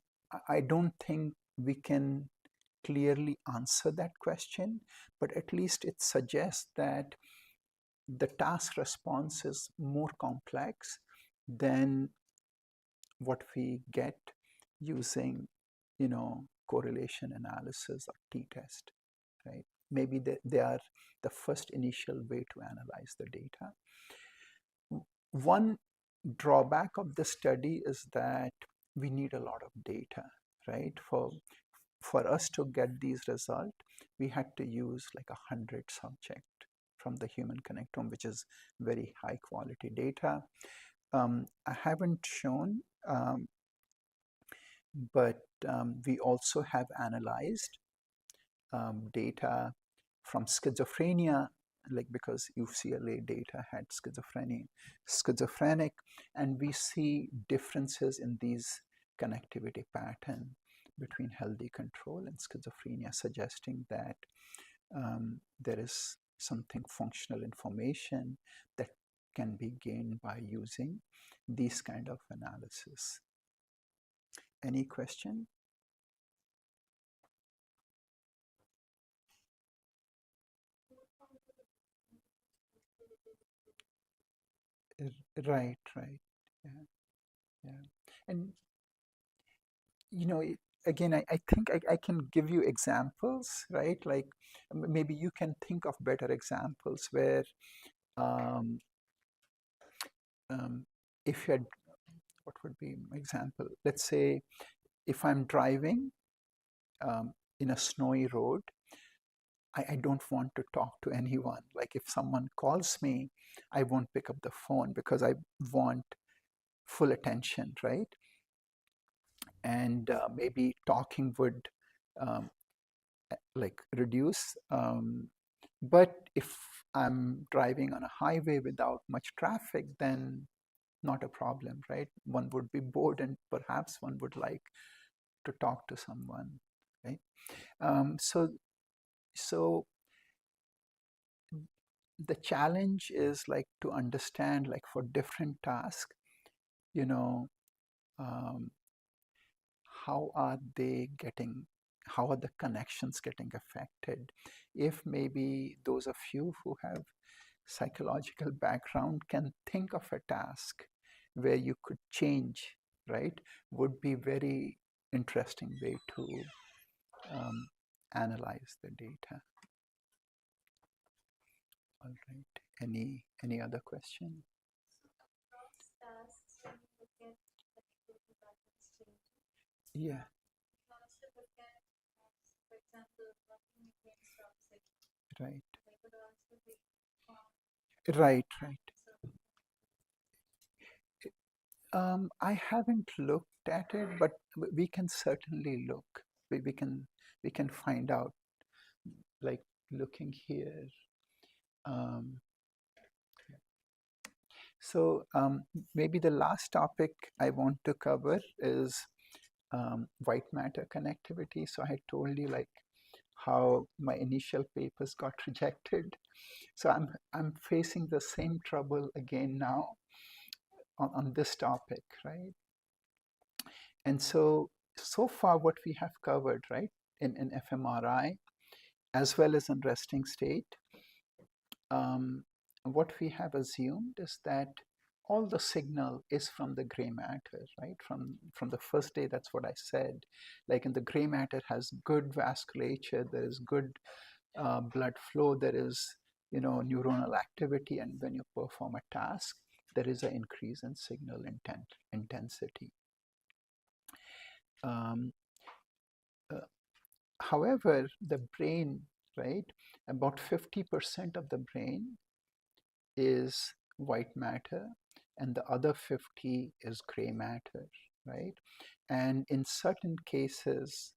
I don't think we can clearly answer that question, but at least it suggests that the task response is more complex than what we get using, correlation analysis or t-test, right? Maybe they are the first initial way to analyze the data. One drawback of the study is that we need a lot of data, right? For us to get these results, we had to use like 100 subject from the human connectome, which is very high quality data. I haven't shown, but we also have analyzed data from schizophrenia, like because UCLA data had schizophrenic, and we see differences in these connectivity pattern between healthy control and schizophrenia, suggesting that there is something functional information that can be gained by using these kind of analysis. Any question? Right, right. Yeah, yeah. And again, I think I can give you examples, right? Like maybe you can think of better examples where um, if you had, what would be an example? Let's say if I'm driving in a snowy road, I don't want to talk to anyone. Like if someone calls me, I won't pick up the phone because I want full attention, right? And maybe talking would um, like reduce. But if I'm driving on a highway without much traffic, then not a problem, right? One would be bored and perhaps one would like to talk to someone, right? So the challenge is like to understand, like for different tasks, you know, um, how are they getting, how are the connections getting affected? If maybe those of you who have psychological background can think of a task where you could change, right, would be very interesting way to um, analyze the data. All right. Any other question? Yeah. Right. Right. Right. I haven't looked at it, but we can certainly look. We can find out, like looking here. Um, so maybe the last topic I want to cover is white matter connectivity. So I had told you like how my initial papers got rejected. So I'm facing the same trouble again now on this topic, right? And so far what we have covered, right, in fMRI as well as in resting state, what we have assumed is that all the signal is from the gray matter, right? From the first day, that's what I said. Like in the gray matter has good vasculature, there is good blood flow, there is neuronal activity, and when you perform a task, there is an increase in signal intensity. Um, uh, However, the brain, right, about 50% of the brain is white matter, and the other 50 is gray matter, right? And in certain cases,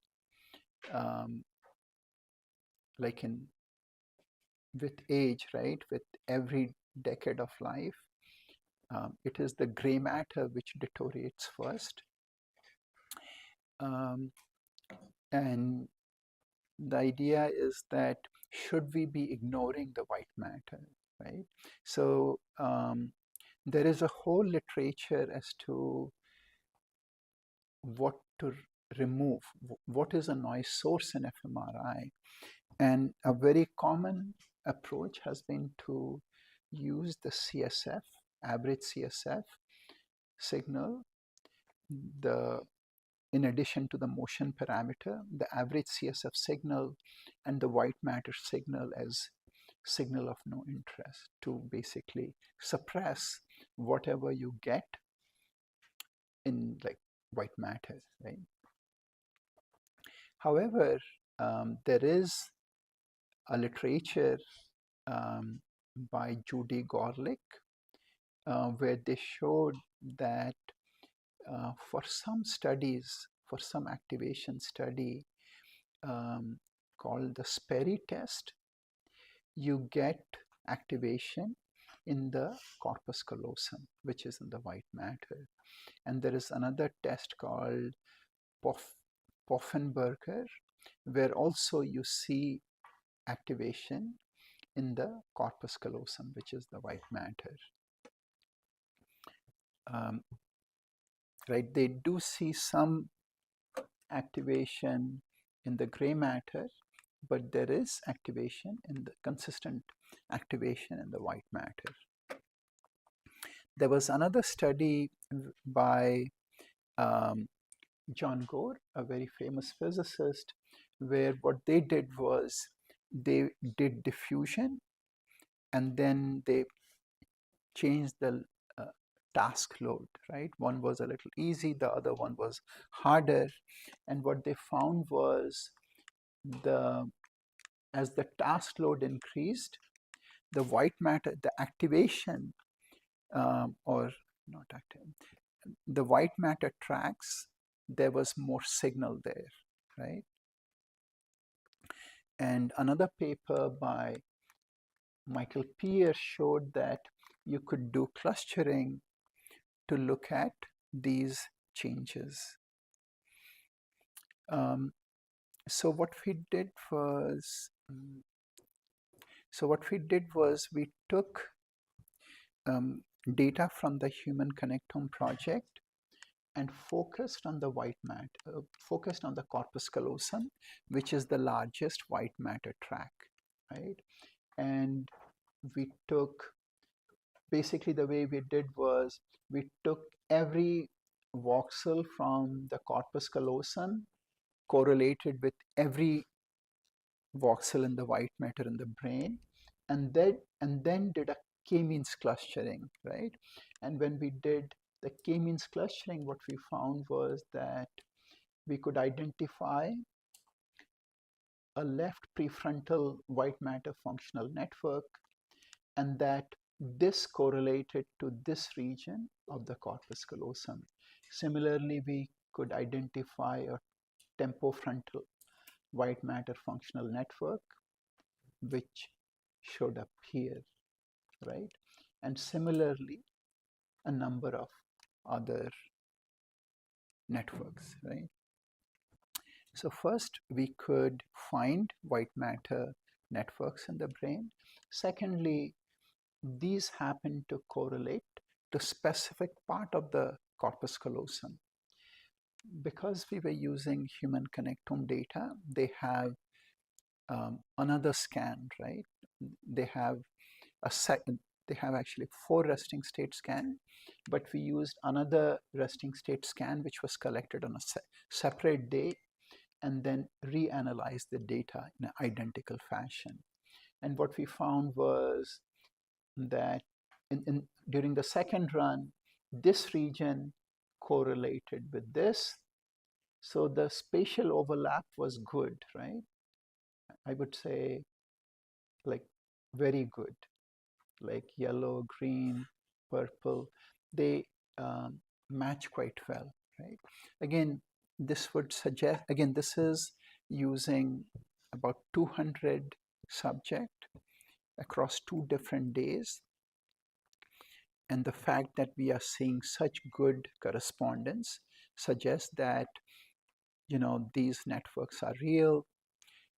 um, like with age, right, with every decade of life, it is the gray matter which deteriorates first. Um, and the idea is that should we be ignoring the white matter, right? So there is a whole literature as to what to remove, what is a noise source in fMRI. And a very common approach has been to use the CSF, average CSF signal, in addition to the motion parameter, the average CSF signal and the white matter signal as signal of no interest, to basically suppress whatever you get in like white matter, right? However, there is a literature by Judy Gorlick where they showed that for some studies, for some activation study called the Sperry test, you get activation in the corpus callosum, which is in the white matter. And there is another test called Poffenberger, where also you see activation in the corpus callosum, which is the white matter. Right, they do see some activation in the gray matter, but there is activation in the consistent activation in the white matter. There was another study by John Gore, a very famous physicist, where what they did was they did diffusion and then they changed the task load, right? One was a little easy, the other one was harder. And what they found was as the task load increased, the white matter, the activation, or not active, the white matter tracks, there was more signal there, right? And another paper by Michael Pierce showed that you could do clustering to look at these changes. So what we did was, we took data from the Human Connectome project and focused on the white matter, focused on the corpus callosum, which is the largest white matter track, right? And we took, basically the way we did was we took every voxel from the corpus callosum, correlated with every voxel in the white matter in the brain, and then did a k-means clustering, right? And when we did the k-means clustering, what we found was that we could identify a left prefrontal white matter functional network, and that this correlated to this region of the corpus callosum. Similarly, we could identify a tempofrontal white matter functional network, which showed up here, right? And similarly, a number of other networks, right? So first, we could find white matter networks in the brain. Secondly, these happen to correlate to specific part of the corpus callosum. Because we were using Human Connectome data, they have another scan, right? They have they have actually 4 resting state scan, but we used another resting state scan which was collected on a separate day and then reanalyzed the data in an identical fashion. And what we found was that during the second run, this region correlated with this. So the spatial overlap was good, right? I would say like very good, like yellow, green, purple, they match quite well, right? Again, this would suggest, again, this is using about 200 subject across 2 different days. And the fact that we are seeing such good correspondence suggests that, these networks are real,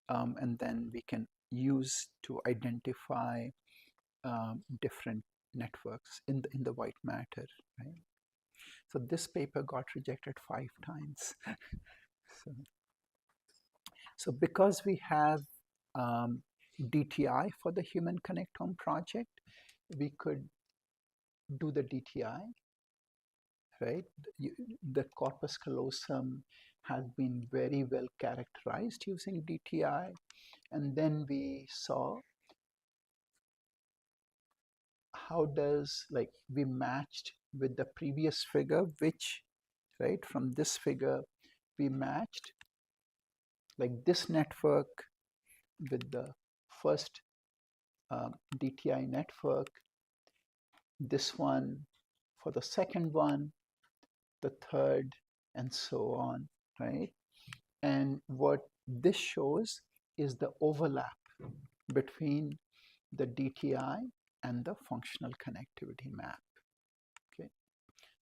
and then we can use to identify different networks in the white matter, right? So this paper got rejected 5 times. so, so because we have DTI for the Human Connectome project, we could do the DTI, right? The corpus callosum has been very well characterized using DTI. And then we saw how does, like, we matched with the previous figure, which, right, from this figure, we matched like this network with the first DTI network, this one for the second one, the third, and so on, right? And what this shows is the overlap between the DTI and the functional connectivity map. Okay,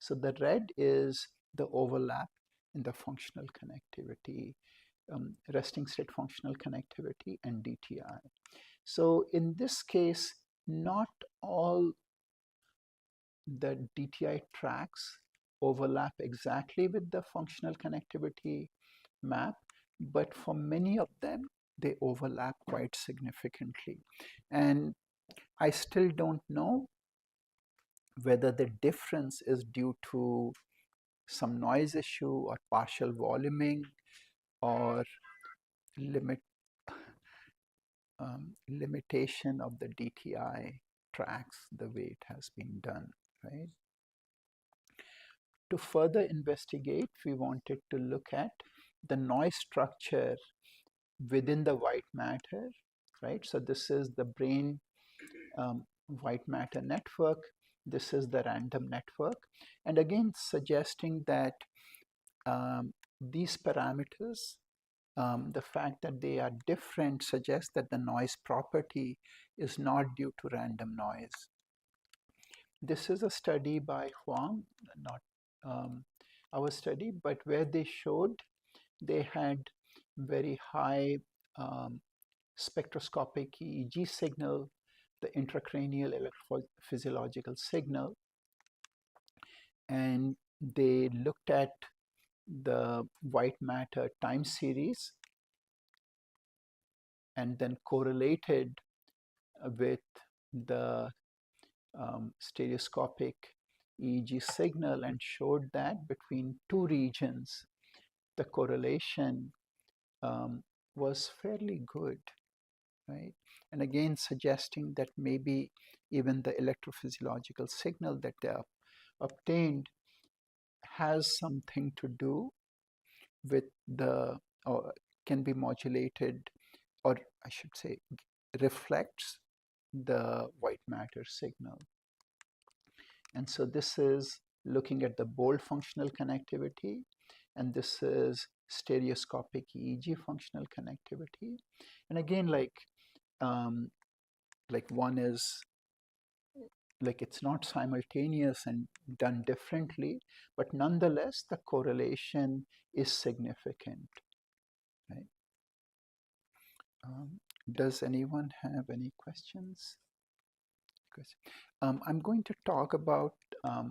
so the red is the overlap in the functional connectivity, resting state functional connectivity and DTI. So in this case, not all the DTI tracks overlap exactly with the functional connectivity map, but for many of them, they overlap quite significantly. And I still don't know whether the difference is due to some noise issue or partial voluming or limitation of the DTI tracks the way it has been done, right? To further investigate, we wanted to look at the noise structure within the white matter, right? So this is the brain white matter network. This is the random network. And again, suggesting that these parameters, the fact that they are different suggests that the noise property is not due to random noise. This is a study by Huang, not our study, but where they showed they had very high spectroscopic EEG signal, the intracranial electrophysiological signal, and they looked at the white matter time series and then correlated with the stereoscopic EEG signal and showed that between 2 regions, the correlation was fairly good, right? And again, suggesting that maybe even the electrophysiological signal that they obtained has something to do with the, or can be modulated, or I should say, reflects the white matter signal. And so this is looking at the bold functional connectivity, and this is stereoscopic EEG functional connectivity. And again, like one is like it's not simultaneous and done differently, but nonetheless the correlation is significant, right? Does anyone have any questions? I'm going to talk about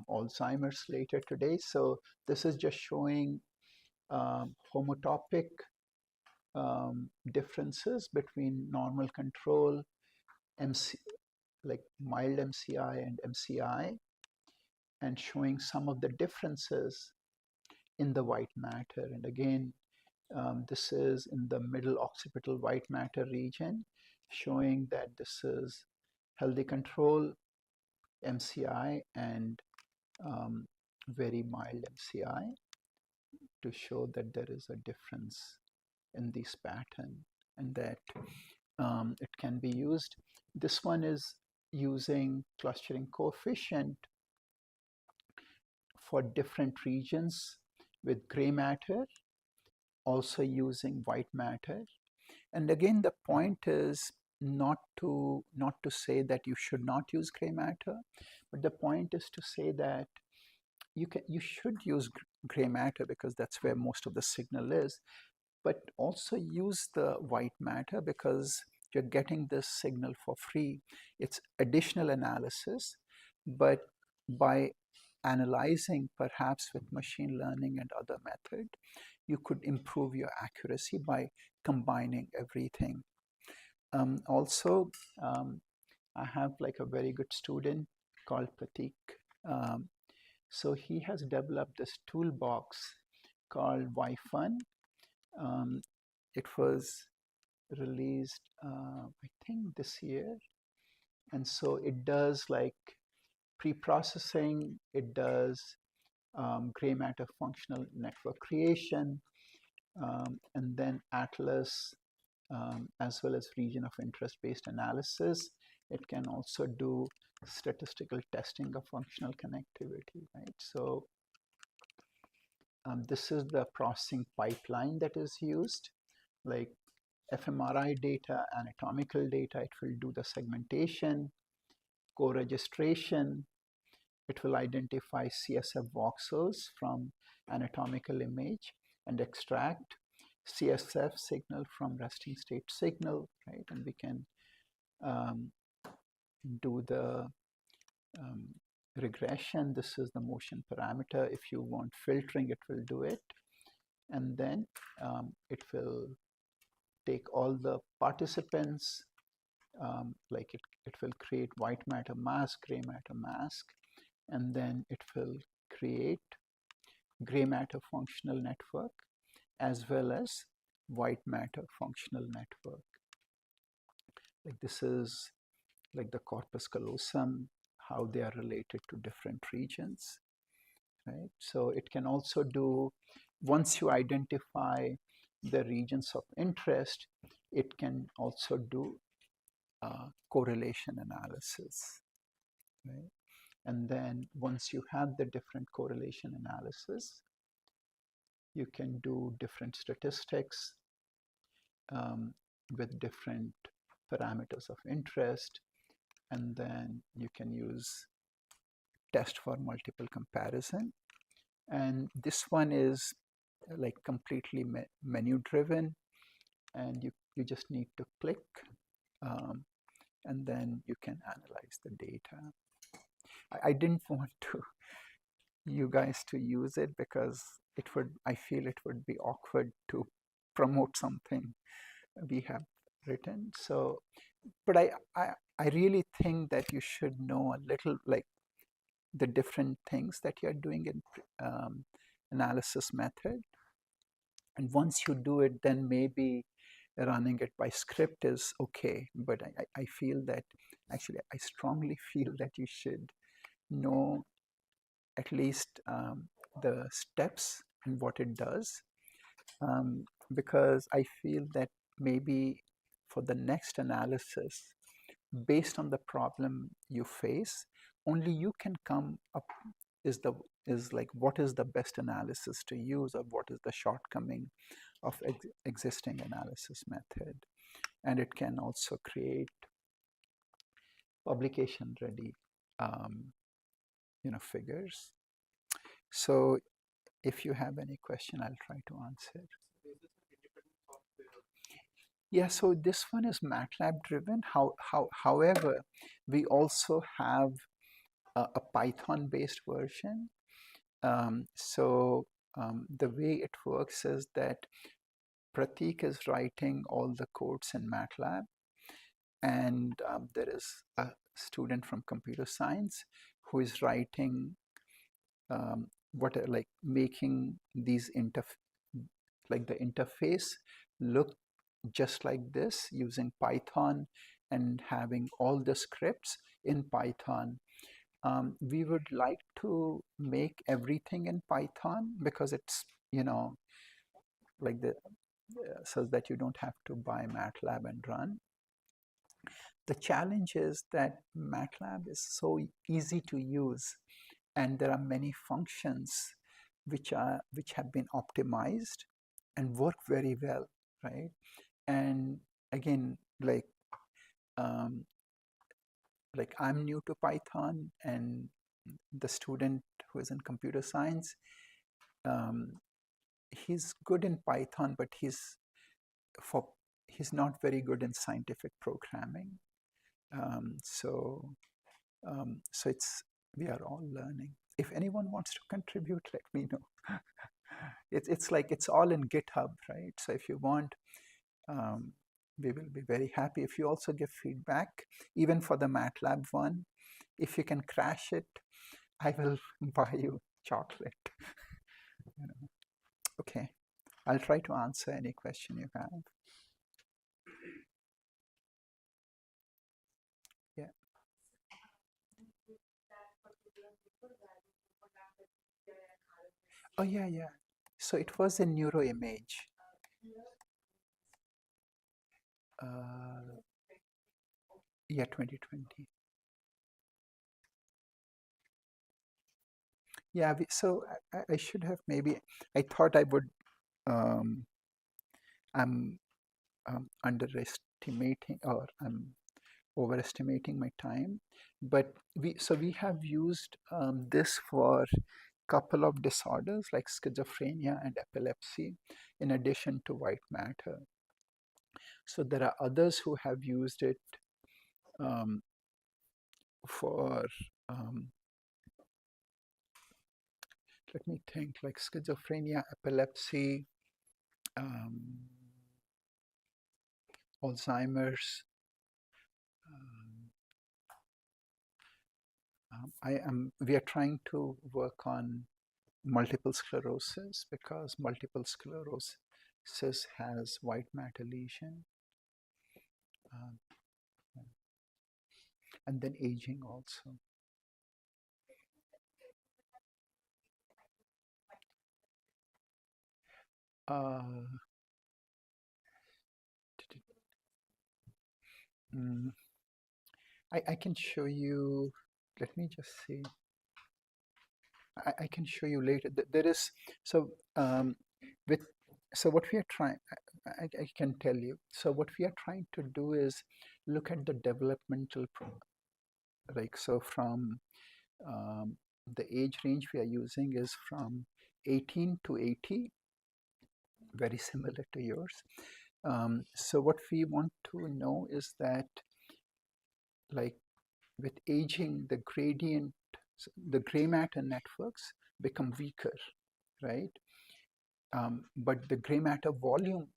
Alzheimer's later today, so this is just showing homotopic differences between normal control, like mild MCI and MCI, and showing some of the differences in the white matter. And again, this is in the middle occipital white matter region, showing that this is healthy control MCI and very mild MCI, to show that there is a difference in this pattern and that it can be used. This one is using clustering coefficient for different regions with gray matter, also using white matter. And again, the point is not to say that you should not use gray matter, but the point is to say that you should use gray matter because that's where most of the signal is, but also use the white matter because you're getting this signal for free. It's additional analysis, but by analyzing perhaps with machine learning and other method, you could improve your accuracy by combining everything. Also, I have like a very good student called Pratik. So he has developed this toolbox called YFun. It was released, I think, this year. And so it does like pre-processing, it does gray matter functional network creation, and then Atlas, as well as region of interest based analysis. It can also do statistical testing of functional connectivity, right? So this is the processing pipeline that is used, like fMRI data, anatomical data. It will do the segmentation, co-registration. It will identify CSF voxels from anatomical image and extract CSF signal from resting state signal, right? And we can do the regression. This is the motion parameter. If you want filtering, it will do it. And then it will take all the participants, like it will create white matter mask, gray matter mask, and then it will create gray matter functional network as well as white matter functional network. Like this is like the corpus callosum, how they are related to different regions, right? So it can also do, once you identify the regions of interest, it can also do correlation analysis, right? And then once you have the different correlation analysis, you can do different statistics with different parameters of interest, and then you can use test for multiple comparison. And this one is like completely menu driven, and you just need to click and then you can analyze the data. I didn't want you guys to use it because I feel it would be awkward to promote something we have written. So, but I really think that you should know a little, like the different things that you're doing in analysis method. And once you do it, then maybe running it by script is okay. But I feel that, actually, I strongly feel that you should know at least the steps and what it does, because I feel that maybe for the next analysis, based on the problem you face, only you can come up is like what is the best analysis to use, or what is the shortcoming of existing analysis method. And it can also create publication ready figures. So if you have any question, I'll try to answer. Yeah, so this one is MATLAB driven. However, we also have a Python based version. The way it works is that Pratik is writing all the codes in MATLAB, and there is a student from computer science who is writing making these the interface look just like this using Python and having all the scripts in Python. We would like to make everything in Python because it's, like so that you don't have to buy MATLAB and run. The challenge is that MATLAB is so easy to use, and there are many functions which have been optimized and work very well, right? And again, um, like I'm new to Python, and the student who is in computer science, um, he's good in Python, but for he's not very good in scientific programming. So it's we are all learning. If anyone wants to contribute, let me know. It's like it's all in GitHub, right? So if you want, um, we will be very happy if you also give feedback, even for the MATLAB one. If you can crash it, I will buy you chocolate. You know. Okay, I'll try to answer any question you have. Yeah. Oh yeah, yeah. So it was a neuroimage. Uh, yeah, 2020. Yeah, so I should have maybe, I thought I would, um, I'm underestimating, or I'm overestimating my time. But we have used this for couple of disorders like schizophrenia and epilepsy, in addition to white matter. So there are others who have used it um, for, um, let me think, like schizophrenia, epilepsy, um, Alzheimer's. Um, we are trying to work on multiple sclerosis because multiple sclerosis has white matter lesion, um, and then aging also. Uh, mm, I can show you. Let me just see. I can show you later. There is so with so what we are trying. I can tell you. So what we are trying to do is look at the developmental, like so from um, the age range we are using is from 18 to 80, very similar to yours. So what we want to know is that, like with aging, the gradient, the gray matter networks become weaker, right? But the gray matter volume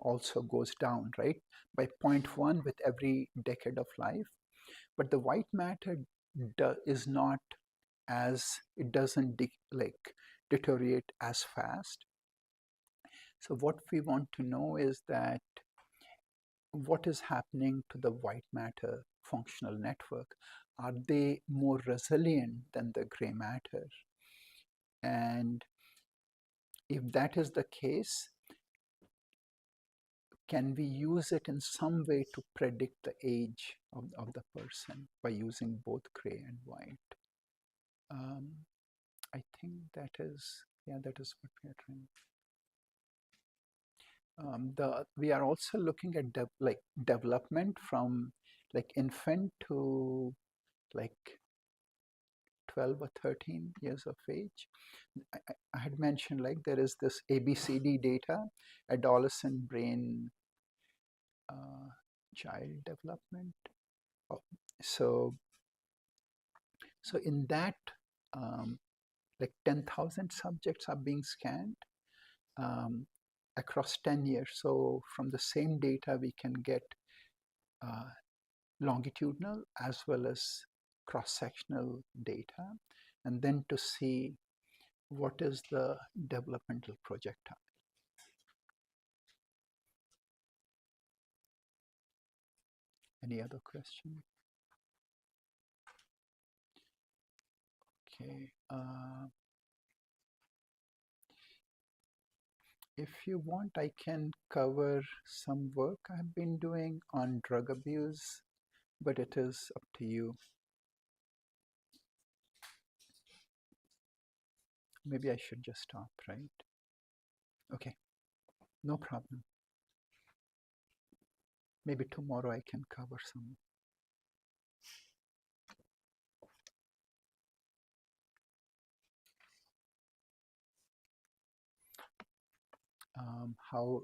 also goes down, right? By 0.1 with every decade of life. But the white matter is not as, it doesn't like deteriorate as fast. So what we want to know is that what is happening to the white matter functional network? Are they more resilient than the gray matter? And if that is the case, can we use it in some way to predict the age of the person by using both gray and white? Um, I think that is, yeah, that is what we are trying. We are also looking at like development from like infant to like 12 or 13 years of age. I had mentioned like there is this ABCD data, adolescent brain uh, child development. Oh, so so in that, like 10,000 subjects are being scanned um, across 10 years. So from the same data, we can get uh, longitudinal as well as cross-sectional data, and then to see what is the developmental projectile. Any other question? Okay. If you want, I can cover some work I've been doing on drug abuse, but it is up to you. Maybe I should just stop, right? Okay, no problem. Maybe tomorrow I can cover some. How